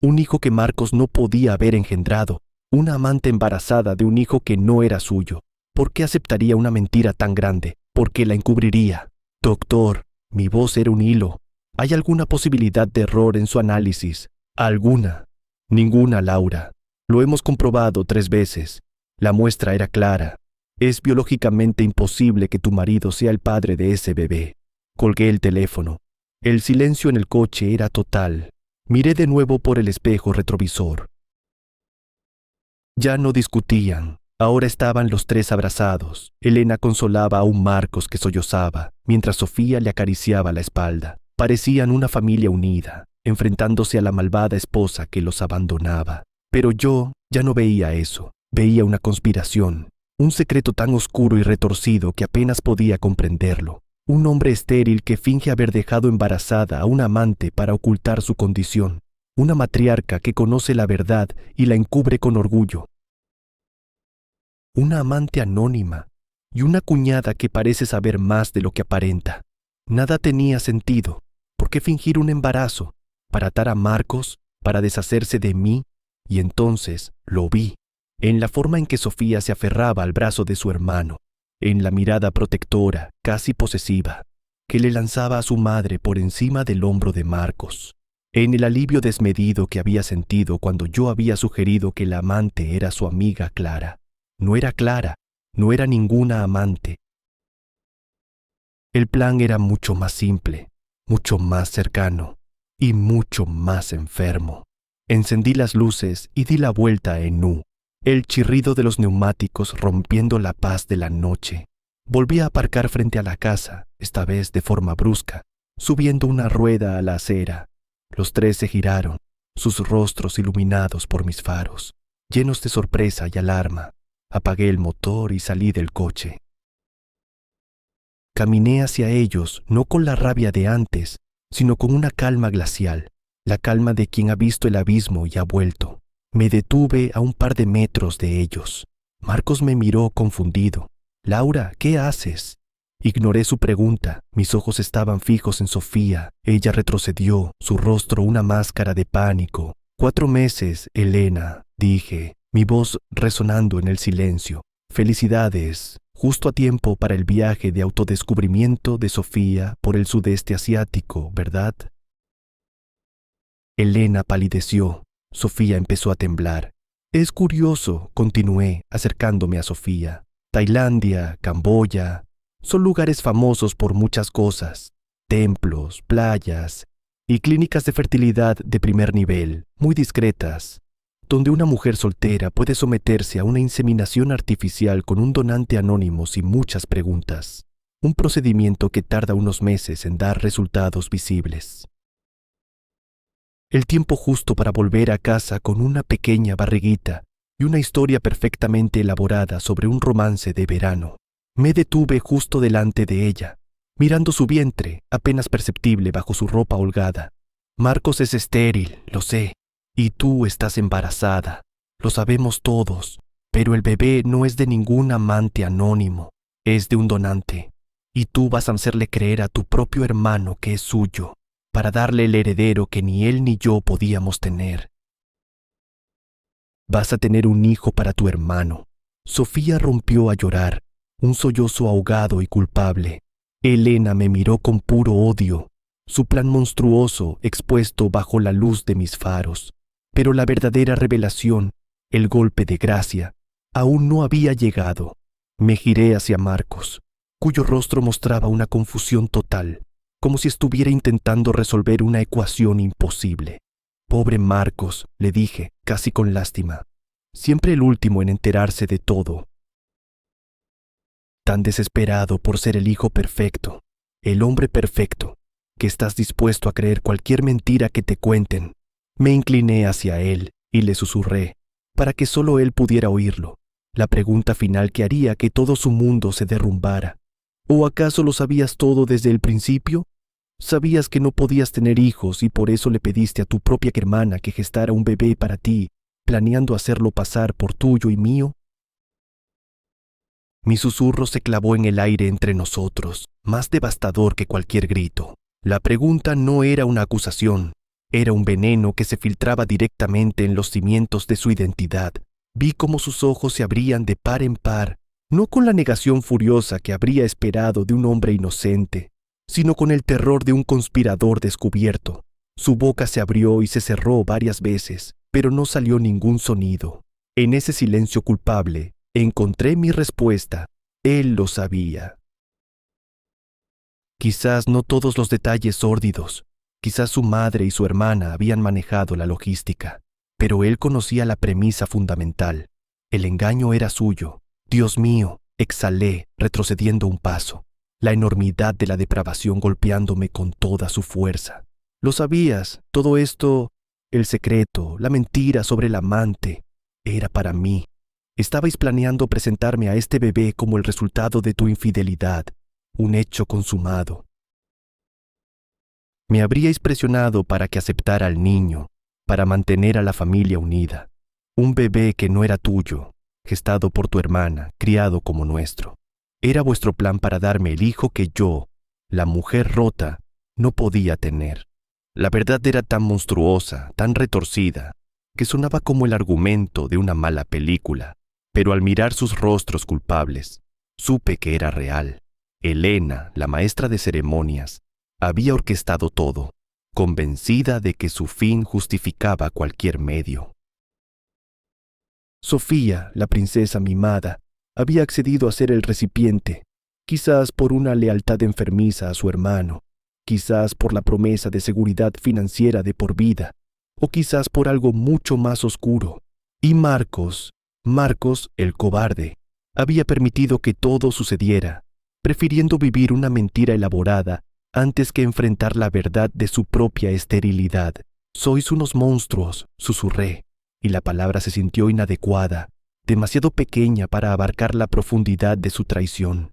Un hijo que Marcos no podía haber engendrado, una amante embarazada de un hijo que no era suyo. ¿Por qué aceptaría una mentira tan grande? ¿Por qué la encubriría? Doctor, mi voz era un hilo. ¿Hay alguna posibilidad de error en su análisis? ¿Alguna? Ninguna, Laura. Lo hemos comprobado 3 veces. La muestra era clara. Es biológicamente imposible que tu marido sea el padre de ese bebé. Colgué el teléfono. El silencio en el coche era total. Miré de nuevo por el espejo retrovisor. Ya no discutían. Ahora estaban los 3 abrazados. Elena consolaba a un Marcos que sollozaba, mientras Sofía le acariciaba la espalda. Parecían una familia unida, enfrentándose a la malvada esposa que los abandonaba. Pero yo ya no veía eso. Veía una conspiración, un secreto tan oscuro y retorcido que apenas podía comprenderlo. Un hombre estéril que finge haber dejado embarazada a una amante para ocultar su condición. Una matriarca que conoce la verdad y la encubre con orgullo. Una amante anónima y una cuñada que parece saber más de lo que aparenta. Nada tenía sentido. ¿Por qué fingir un embarazo? ¿Para atar a Marcos? ¿Para deshacerse de mí? Y entonces lo vi, en la forma en que Sofía se aferraba al brazo de su hermano, en la mirada protectora, casi posesiva, que le lanzaba a su madre por encima del hombro de Marcos, en el alivio desmedido que había sentido cuando yo había sugerido que la amante era su amiga Clara. No era Clara, no era ninguna amante. El plan era mucho más simple, mucho más cercano y mucho más enfermo. Encendí las luces y di la vuelta en U. El chirrido de los neumáticos rompiendo la paz de la noche. Volví a aparcar frente a la casa, esta vez de forma brusca, subiendo una rueda a la acera. Los tres se giraron, sus rostros iluminados por mis faros, llenos de sorpresa y alarma. Apagué el motor y salí del coche. Caminé hacia ellos, no con la rabia de antes, sino con una calma glacial, la calma de quien ha visto el abismo y ha vuelto. Me detuve a un par de metros de ellos. Marcos me miró confundido. «Laura, ¿qué haces?» Ignoré su pregunta. Mis ojos estaban fijos en Sofía. Ella retrocedió, su rostro una máscara de pánico. 4 meses, Elena, dije, mi voz resonando en el silencio. Felicidades, justo a tiempo para el viaje de autodescubrimiento de Sofía por el sudeste asiático, ¿verdad? Elena palideció. Sofía empezó a temblar. Es curioso, continué, acercándome a Sofía. Tailandia, Camboya, son lugares famosos por muchas cosas. Templos, playas y clínicas de fertilidad de primer nivel, muy discretas, donde una mujer soltera puede someterse a una inseminación artificial con un donante anónimo sin muchas preguntas. Un procedimiento que tarda unos meses en dar resultados visibles. El tiempo justo para volver a casa con una pequeña barriguita y una historia perfectamente elaborada sobre un romance de verano. Me detuve justo delante de ella, mirando su vientre, apenas perceptible bajo su ropa holgada. Marcos es estéril, lo sé, y tú estás embarazada. Lo sabemos todos, pero el bebé no es de ningún amante anónimo, es de un donante. Y tú vas a hacerle creer a tu propio hermano que es suyo, para darle el heredero que ni él ni yo podíamos tener. Vas a tener un hijo para tu hermano. Sofía rompió a llorar, un sollozo ahogado y culpable. Elena me miró con puro odio, su plan monstruoso expuesto bajo la luz de mis faros. Pero la verdadera revelación, el golpe de gracia, aún no había llegado. Me giré hacia Marcos, cuyo rostro mostraba una confusión total, como si estuviera intentando resolver una ecuación imposible. Pobre Marcos, le dije, casi con lástima. Siempre el último en enterarse de todo. Tan desesperado por ser el hijo perfecto, el hombre perfecto, que estás dispuesto a creer cualquier mentira que te cuenten. Me incliné hacia él y le susurré, para que solo él pudiera oírlo, la pregunta final que haría que todo su mundo se derrumbara. ¿O acaso lo sabías todo desde el principio? ¿Sabías que no podías tener hijos y por eso le pediste a tu propia hermana que gestara un bebé para ti, planeando hacerlo pasar por tuyo y mío? Mi susurro se clavó en el aire entre nosotros, más devastador que cualquier grito. La pregunta no era una acusación, era un veneno que se filtraba directamente en los cimientos de su identidad. Vi cómo sus ojos se abrían de par en par, no con la negación furiosa que habría esperado de un hombre inocente, sino con el terror de un conspirador descubierto. Su boca se abrió y se cerró varias veces, pero no salió ningún sonido. En ese silencio culpable, encontré mi respuesta. Él lo sabía. Quizás no todos los detalles sórdidos, quizás su madre y su hermana habían manejado la logística, pero él conocía la premisa fundamental. El engaño era suyo. Dios mío, exhalé, retrocediendo un paso. La enormidad de la depravación golpeándome con toda su fuerza. Lo sabías, todo esto, el secreto, la mentira sobre el amante, era para mí. Estabais planeando presentarme a este bebé como el resultado de tu infidelidad, un hecho consumado. Me habríais presionado para que aceptara al niño, para mantener a la familia unida. Un bebé que no era tuyo, gestado por tu hermana, criado como nuestro. Era vuestro plan para darme el hijo que yo, la mujer rota, no podía tener. La verdad era tan monstruosa, tan retorcida, que sonaba como el argumento de una mala película. Pero al mirar sus rostros culpables, supe que era real. Elena, la maestra de ceremonias, había orquestado todo, convencida de que su fin justificaba cualquier medio. Sofía, la princesa mimada, había accedido a ser el recipiente, quizás por una lealtad enfermiza a su hermano, quizás por la promesa de seguridad financiera de por vida, o quizás por algo mucho más oscuro. Y Marcos, el cobarde, había permitido que todo sucediera, prefiriendo vivir una mentira elaborada antes que enfrentar la verdad de su propia esterilidad. «Sois unos monstruos», susurré, y la palabra se sintió inadecuada, demasiado pequeña para abarcar la profundidad de su traición.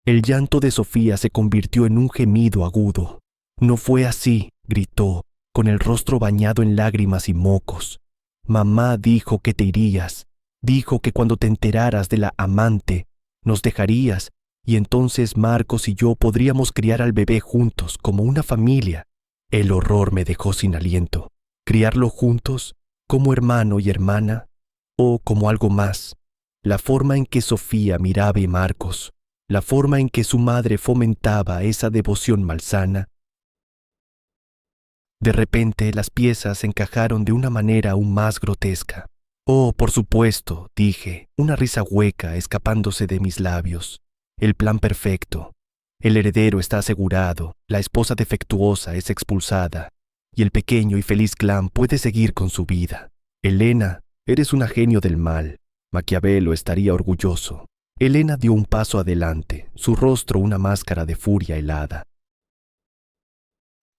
El llanto de Sofía se convirtió en un gemido agudo. «No fue así», gritó, con el rostro bañado en lágrimas y mocos. «Mamá dijo que te irías, dijo que cuando te enteraras de la amante, nos dejarías, y entonces Marcos y yo podríamos criar al bebé juntos, como una familia». El horror me dejó sin aliento. ¿Criarlo juntos, como hermano y hermana, o como algo más? La forma en que Sofía miraba a Marcos, la forma en que su madre fomentaba esa devoción malsana. De repente las piezas se encajaron de una manera aún más grotesca. «Oh, por supuesto», dije, una risa hueca escapándose de mis labios. «El plan perfecto. El heredero está asegurado, la esposa defectuosa es expulsada, y el pequeño y feliz clan puede seguir con su vida. Elena, eres una genio del mal. Maquiavelo estaría orgulloso». Elena dio un paso adelante, su rostro una máscara de furia helada.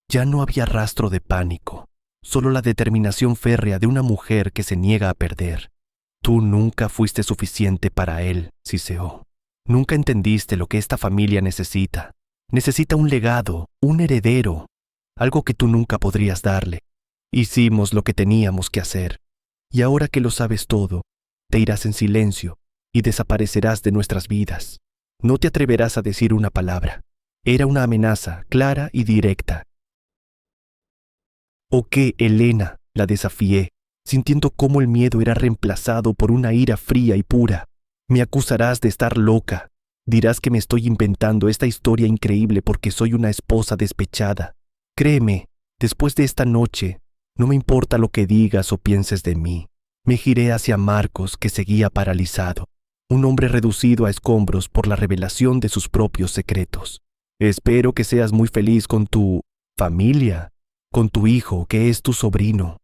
Ya no había rastro de pánico, solo la determinación férrea de una mujer que se niega a perder. «Tú nunca fuiste suficiente para él», siseó. «Nunca entendiste lo que esta familia necesita. Necesita un legado, un heredero, algo que tú nunca podrías darle. Hicimos lo que teníamos que hacer, y ahora que lo sabes todo, te irás en silencio y desaparecerás de nuestras vidas. No te atreverás a decir una palabra». Era una amenaza clara y directa. «¿O qué, Elena?», la desafié, sintiendo cómo el miedo era reemplazado por una ira fría y pura. «Me acusarás de estar loca. Dirás que me estoy inventando esta historia increíble porque soy una esposa despechada. Créeme, después de esta noche, no me importa lo que digas o pienses de mí». Me giré hacia Marcos, que seguía paralizado, un hombre reducido a escombros por la revelación de sus propios secretos. «Espero que seas muy feliz con tu familia, con tu hijo, que es tu sobrino,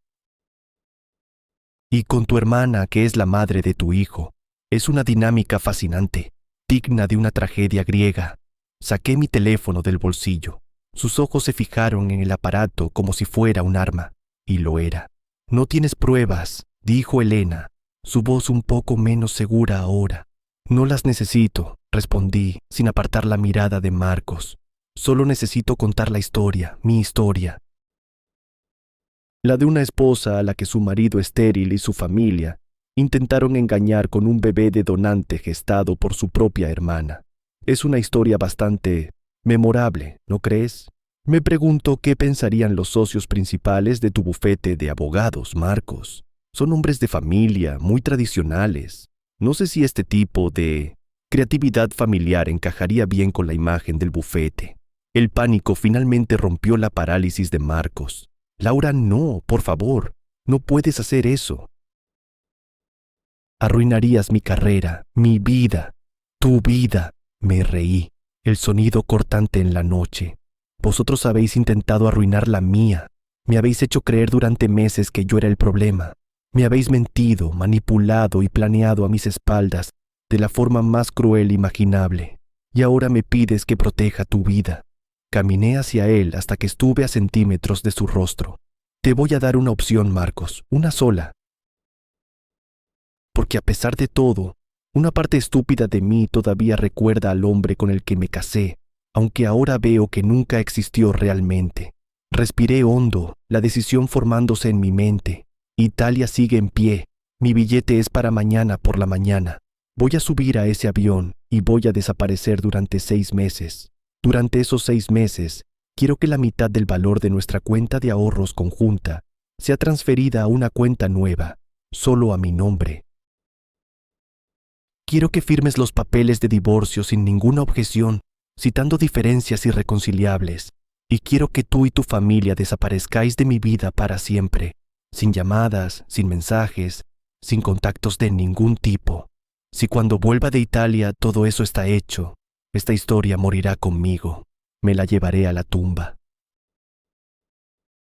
y con tu hermana, que es la madre de tu hijo. Es una dinámica fascinante, digna de una tragedia griega». Saqué mi teléfono del bolsillo. Sus ojos se fijaron en el aparato como si fuera un arma, y lo era. «No tienes pruebas», dijo Elena, su voz un poco menos segura ahora. «No las necesito», respondí, sin apartar la mirada de Marcos. «Solo necesito contar la historia, mi historia. La de una esposa a la que su marido estéril y su familia intentaron engañar con un bebé de donante gestado por su propia hermana. Es una historia bastante memorable, ¿no crees? Me pregunto qué pensarían los socios principales de tu bufete de abogados, Marcos. Son hombres de familia, muy tradicionales. No sé si este tipo de creatividad familiar encajaría bien con la imagen del bufete». El pánico finalmente rompió la parálisis de Marcos. «Laura, no, por favor, no puedes hacer eso. Arruinarías mi carrera, mi vida, tu vida». Me reí, el sonido cortante en la noche. «Vosotros habéis intentado arruinar la mía. Me habéis hecho creer durante meses que yo era el problema. Me habéis mentido, manipulado y planeado a mis espaldas de la forma más cruel imaginable. Y ahora me pides que proteja tu vida». Caminé hacia él hasta que estuve a centímetros de su rostro. «Te voy a dar una opción, Marcos, una sola. Porque a pesar de todo, una parte estúpida de mí todavía recuerda al hombre con el que me casé, aunque ahora veo que nunca existió realmente». Respiré hondo, la decisión formándose en mi mente. Italia sigue en pie. Mi billete es para mañana por la mañana. Voy a subir a ese avión y voy a desaparecer durante 6 meses. Durante esos 6 meses, quiero que la mitad del valor de nuestra cuenta de ahorros conjunta sea transferida a una cuenta nueva, solo a mi nombre. Quiero que firmes los papeles de divorcio sin ninguna objeción, citando diferencias irreconciliables, y quiero que tú y tu familia desaparezcáis de mi vida para siempre, sin llamadas, sin mensajes, sin contactos de ningún tipo. Si cuando vuelva de Italia todo eso está hecho, esta historia morirá conmigo. Me la llevaré a la tumba.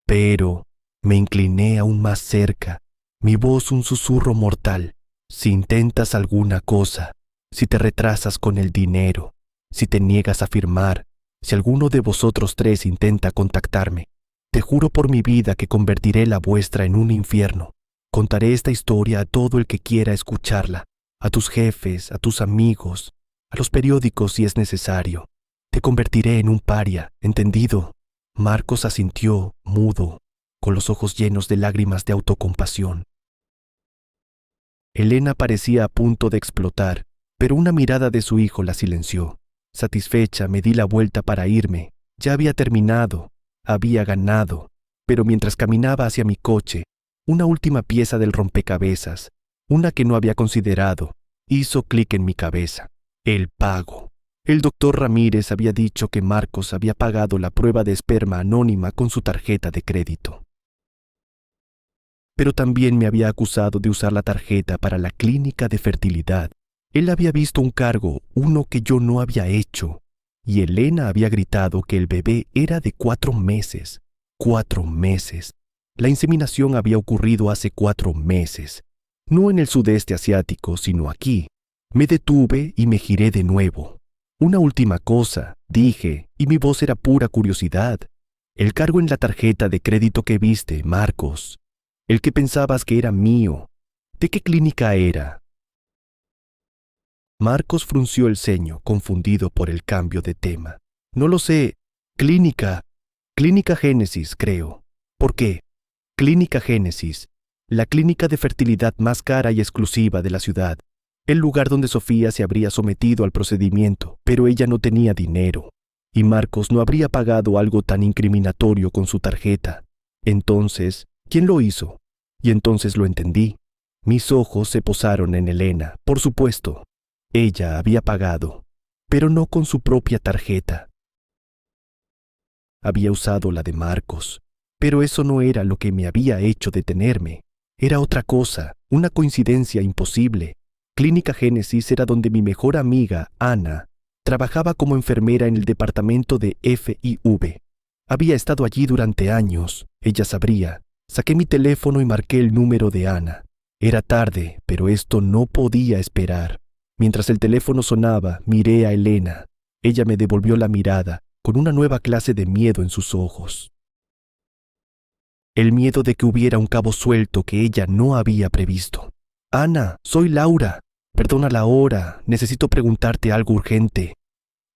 Pero me incliné aún más cerca, mi voz un susurro mortal. Si intentas alguna cosa, si te retrasas con el dinero, si te niegas a firmar, si alguno de vosotros tres intenta contactarme, te juro por mi vida que convertiré la vuestra en un infierno. Contaré esta historia a todo el que quiera escucharla, a tus jefes, a tus amigos, a los periódicos si es necesario. Te convertiré en un paria, ¿entendido? Marcos asintió, mudo, con los ojos llenos de lágrimas de autocompasión. Elena parecía a punto de explotar, pero una mirada de su hijo la silenció. Satisfecha, me di la vuelta para irme. Ya había terminado, había ganado, pero mientras caminaba hacia mi coche, una última pieza del rompecabezas, una que no había considerado, hizo clic en mi cabeza. El pago. El doctor Ramírez había dicho que Marcos había pagado la prueba de esperma anónima con su tarjeta de crédito. Pero también me había acusado de usar la tarjeta para la clínica de fertilidad. Él había visto un cargo, uno que yo no había hecho, y Elena había gritado que el bebé era de 4 meses. 4 meses. La inseminación había ocurrido hace 4 meses, no en el sudeste asiático, sino aquí. Me detuve y me giré de nuevo. Una última cosa, dije, y mi voz era pura curiosidad. El cargo en la tarjeta de crédito que viste, Marcos, el que pensabas que era mío, ¿de qué clínica era? Marcos frunció el ceño, confundido por el cambio de tema. No lo sé. Clínica Génesis, creo. ¿Por qué? Clínica Génesis, la clínica de fertilidad más cara y exclusiva de la ciudad. El lugar donde Sofía se habría sometido al procedimiento, pero ella no tenía dinero, y Marcos no habría pagado algo tan incriminatorio con su tarjeta. Entonces, ¿quién lo hizo? Y entonces lo entendí. Mis ojos se posaron en Elena, por supuesto. Ella había pagado, pero no con su propia tarjeta. Había usado la de Marcos, pero eso no era lo que me había hecho detenerme. Era otra cosa, una coincidencia imposible. Clínica Génesis era donde mi mejor amiga, Ana, trabajaba como enfermera en el departamento de FIV. Había estado allí durante años, ella sabría. Saqué mi teléfono y marqué el número de Ana. Era tarde, pero esto no podía esperar. Mientras el teléfono sonaba, miré a Elena. Ella me devolvió la mirada, con una nueva clase de miedo en sus ojos. El miedo de que hubiera un cabo suelto que ella no había previsto. Ana, soy Laura. Perdona la hora, necesito preguntarte algo urgente.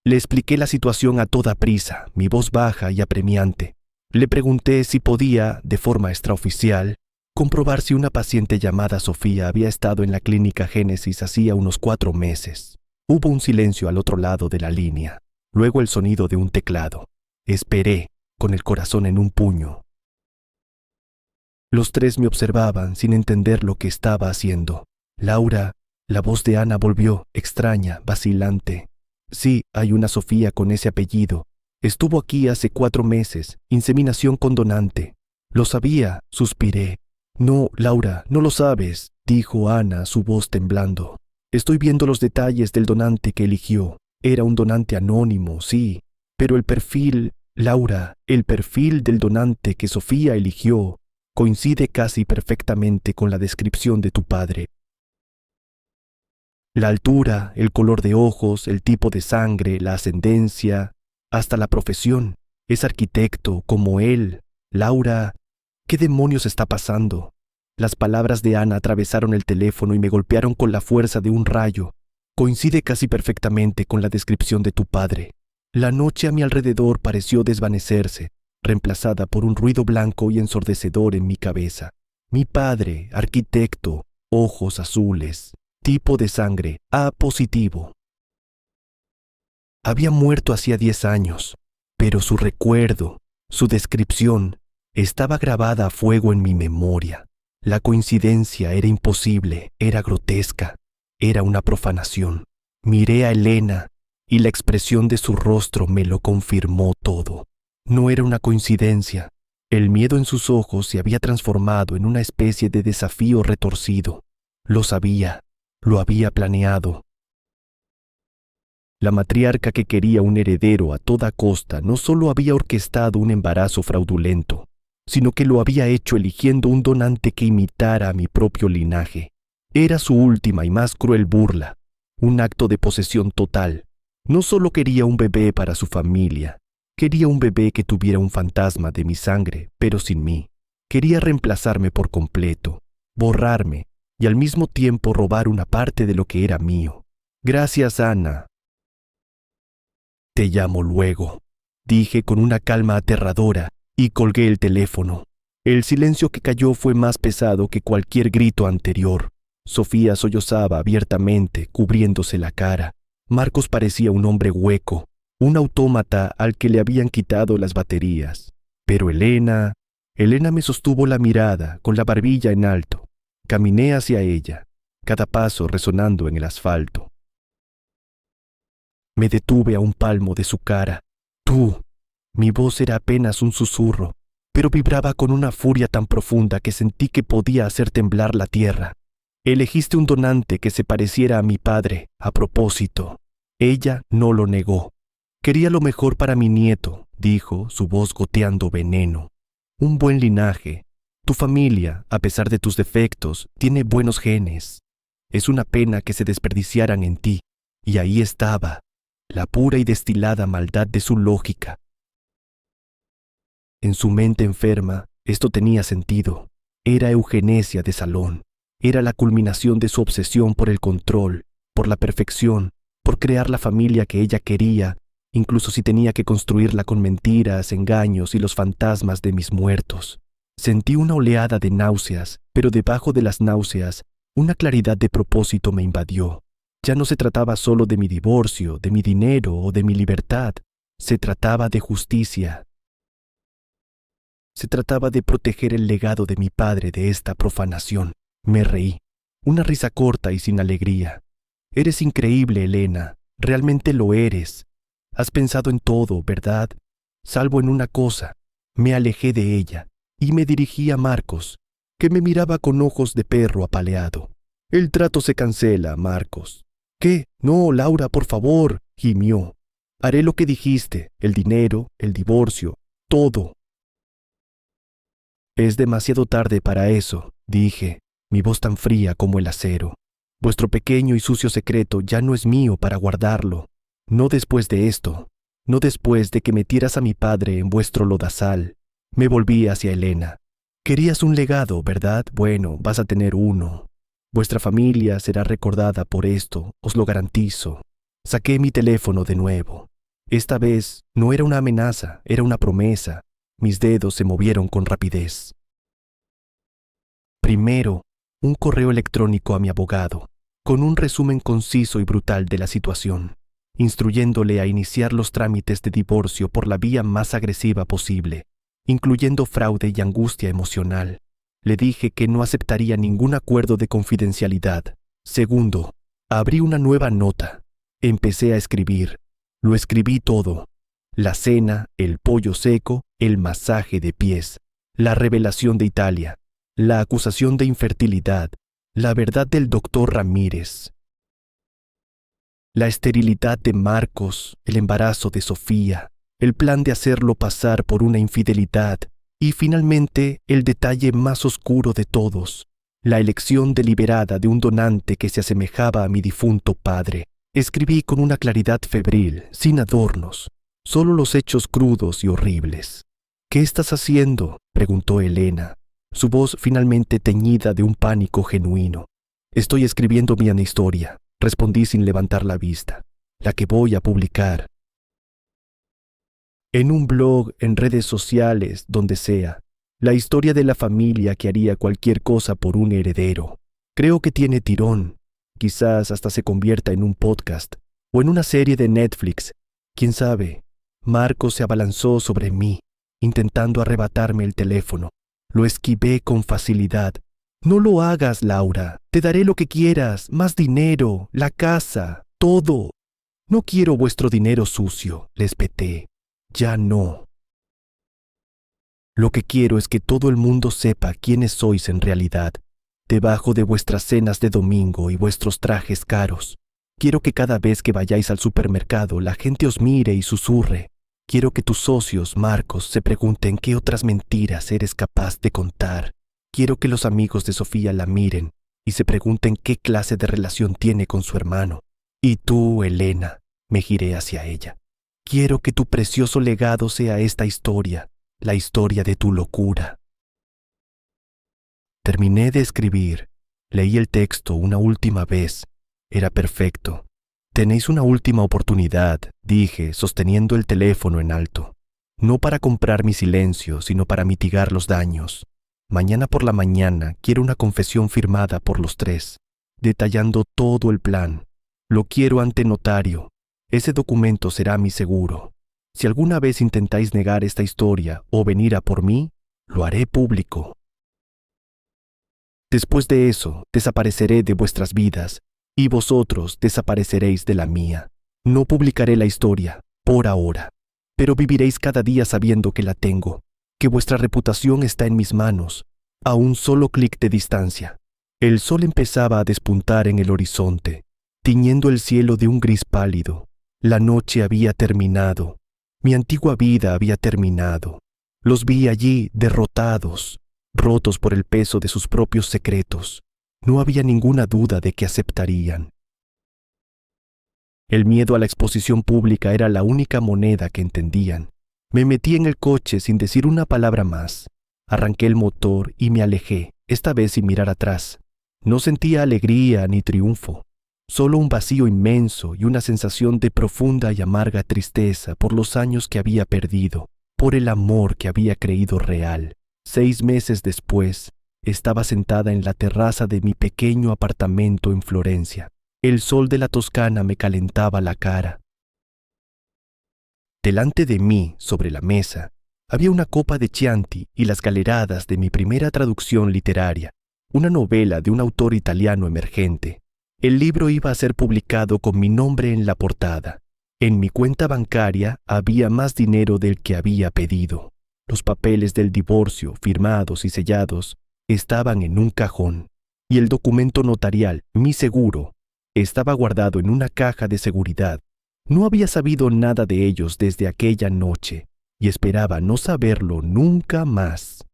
Le expliqué la situación a toda prisa, mi voz baja y apremiante. Le pregunté si podía, de forma extraoficial, comprobar si una paciente llamada Sofía había estado en la clínica Génesis hacía unos 4 meses. Hubo un silencio al otro lado de la línea, luego el sonido de un teclado. Esperé, con el corazón en un puño. Los tres me observaban sin entender lo que estaba haciendo. Laura, la voz de Ana volvió, extraña, vacilante. Sí, hay una Sofía con ese apellido. Estuvo aquí hace 4 meses, inseminación con donante. Lo sabía, suspiré. No, Laura, no lo sabes, dijo Ana, su voz temblando. Estoy viendo los detalles del donante que eligió. Era un donante anónimo, sí, pero el perfil, Laura, el perfil del donante que Sofía eligió coincide casi perfectamente con la descripción de tu padre. La altura, el color de ojos, el tipo de sangre, la ascendencia, hasta la profesión. Es arquitecto, como él. Laura, ¿qué demonios está pasando? Las palabras de Ana atravesaron el teléfono y me golpearon con la fuerza de un rayo. Coincide casi perfectamente con la descripción de tu padre. La noche a mi alrededor pareció desvanecerse, reemplazada por un ruido blanco y ensordecedor en mi cabeza. Mi padre, arquitecto, ojos azules, tipo de sangre A positivo. Había muerto hacía 10 años, pero su recuerdo, su descripción, estaba grabada a fuego en mi memoria. La coincidencia era imposible, era grotesca, era una profanación. Miré a Elena y la expresión de su rostro me lo confirmó todo. No era una coincidencia. El miedo en sus ojos se había transformado en una especie de desafío retorcido. Lo sabía, lo había planeado. La matriarca que quería un heredero a toda costa no solo había orquestado un embarazo fraudulento, sino que lo había hecho eligiendo un donante que imitara a mi propio linaje. Era su última y más cruel burla, un acto de posesión total. No solo quería un bebé para su familia, quería un bebé que tuviera un fantasma de mi sangre, pero sin mí. Quería reemplazarme por completo, borrarme y al mismo tiempo robar una parte de lo que era mío. Gracias, Ana. Te llamo luego, dije con una calma aterradora y colgué el teléfono. El silencio que cayó fue más pesado que cualquier grito anterior. Sofía sollozaba abiertamente, cubriéndose la cara. Marcos parecía un hombre hueco, un autómata al que le habían quitado las baterías. Pero Elena me sostuvo la mirada con la barbilla en alto. Caminé hacia ella, cada paso resonando en el asfalto. Me detuve a un palmo de su cara. Tú. Mi voz era apenas un susurro, pero vibraba con una furia tan profunda que sentí que podía hacer temblar la tierra. Elegiste un donante que se pareciera a mi padre, a propósito. Ella no lo negó. Quería lo mejor para mi nieto, dijo, su voz goteando veneno. Un buen linaje. Tu familia, a pesar de tus defectos, tiene buenos genes. Es una pena que se desperdiciaran en ti. Y ahí estaba, la pura y destilada maldad de su lógica. En su mente enferma, esto tenía sentido. Era eugenesia de salón. Era la culminación de su obsesión por el control, por la perfección, por crear la familia que ella quería, incluso si tenía que construirla con mentiras, engaños y los fantasmas de mis muertos. Sentí una oleada de náuseas, pero debajo de las náuseas, una claridad de propósito me invadió. Ya no se trataba solo de mi divorcio, de mi dinero o de mi libertad. Se trataba de justicia. Se trataba de proteger el legado de mi padre de esta profanación. Me reí. Una risa corta y sin alegría. Eres increíble, Elena. Realmente lo eres. Has pensado en todo, ¿verdad? Salvo en una cosa. Me alejé de ella y me dirigí a Marcos, que me miraba con ojos de perro apaleado. El trato se cancela, Marcos. ¿Qué? No, Laura, por favor, gimió. Haré lo que dijiste, el dinero, el divorcio, todo. Es demasiado tarde para eso, dije, mi voz tan fría como el acero. Vuestro pequeño y sucio secreto ya no es mío para guardarlo. No después de esto, no después de que metieras a mi padre en vuestro lodazal. Me volví hacia Elena. Querías un legado, ¿verdad? Bueno, vas a tener uno. Vuestra familia será recordada por esto, os lo garantizo. Saqué mi teléfono de nuevo. Esta vez no era una amenaza, era una promesa. Mis dedos se movieron con rapidez. Primero, un correo electrónico a mi abogado, con un resumen conciso y brutal de la situación, instruyéndole a iniciar los trámites de divorcio por la vía más agresiva posible, incluyendo fraude y angustia emocional. Le dije que no aceptaría ningún acuerdo de confidencialidad. Segundo, abrí una nueva nota. Empecé a escribir. Lo escribí todo. La cena, el pollo seco, el masaje de pies, la revelación de Italia, la acusación de infertilidad, la verdad del doctor Ramírez, la esterilidad de Marcos, el embarazo de Sofía, el plan de hacerlo pasar por una infidelidad y finalmente el detalle más oscuro de todos, la elección deliberada de un donante que se asemejaba a mi difunto padre. Escribí con una claridad febril, sin adornos, solo los hechos crudos y horribles. ¿Qué estás haciendo?, preguntó Elena, su voz finalmente teñida de un pánico genuino. Estoy escribiendo mi historia, respondí sin levantar la vista, la que voy a publicar. En un blog, en redes sociales, donde sea, la historia de la familia que haría cualquier cosa por un heredero. Creo que tiene tirón. Quizás hasta se convierta en un podcast o en una serie de Netflix. ¿Quién sabe? Marcos se abalanzó sobre mí, intentando arrebatarme el teléfono. Lo esquivé con facilidad. No lo hagas, Laura. Te daré lo que quieras, más dinero, la casa, todo. No quiero vuestro dinero sucio, les peté. Ya no. Lo que quiero es que todo el mundo sepa quiénes sois en realidad, debajo de vuestras cenas de domingo y vuestros trajes caros. Quiero que cada vez que vayáis al supermercado la gente os mire y susurre. Quiero que tus socios, Marcos, se pregunten qué otras mentiras eres capaz de contar. Quiero que los amigos de Sofía la miren y se pregunten qué clase de relación tiene con su hermano. Y tú, Elena, me giré hacia ella. Quiero que tu precioso legado sea esta historia, la historia de tu locura. Terminé de escribir. Leí el texto una última vez. Era perfecto. Tenéis una última oportunidad, dije, sosteniendo el teléfono en alto. No para comprar mi silencio, sino para mitigar los daños. Mañana por la mañana quiero una confesión firmada por los tres, detallando todo el plan. Lo quiero ante notario. Ese documento será mi seguro. Si alguna vez intentáis negar esta historia o venir a por mí, lo haré público. Después de eso, desapareceré de vuestras vidas y vosotros desapareceréis de la mía. No publicaré la historia, por ahora, pero viviréis cada día sabiendo que la tengo, que vuestra reputación está en mis manos, a un solo clic de distancia. El sol empezaba a despuntar en el horizonte, tiñendo el cielo de un gris pálido. La noche había terminado. Mi antigua vida había terminado. Los vi allí derrotados, rotos por el peso de sus propios secretos. No había ninguna duda de que aceptarían. El miedo a la exposición pública era la única moneda que entendían. Me metí en el coche sin decir una palabra más. Arranqué el motor y me alejé, esta vez sin mirar atrás. No sentía alegría ni triunfo, solo un vacío inmenso y una sensación de profunda y amarga tristeza por los años que había perdido, por el amor que había creído real. 6 meses después, estaba sentada en la terraza de mi pequeño apartamento en Florencia. El sol de la Toscana me calentaba la cara. Delante de mí, sobre la mesa, había una copa de Chianti y las galeradas de mi primera traducción literaria, una novela de un autor italiano emergente. El libro iba a ser publicado con mi nombre en la portada. En mi cuenta bancaria había más dinero del que había pedido. Los papeles del divorcio, firmados y sellados, estaban en un cajón, y el documento notarial, mi seguro, estaba guardado en una caja de seguridad. No había sabido nada de ellos desde aquella noche, y esperaba no saberlo nunca más.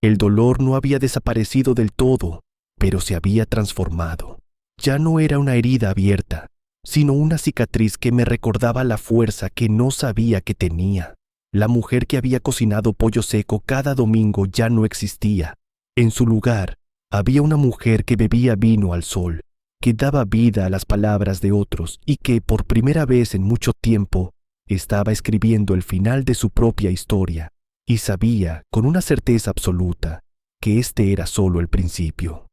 El dolor no había desaparecido del todo, pero se había transformado. Ya no era una herida abierta, sino una cicatriz que me recordaba la fuerza que no sabía que tenía. La mujer que había cocinado pollo seco cada domingo ya no existía. En su lugar, había una mujer que bebía vino al sol, que daba vida a las palabras de otros y que, por primera vez en mucho tiempo, estaba escribiendo el final de su propia historia, y sabía, con una certeza absoluta, que este era solo el principio.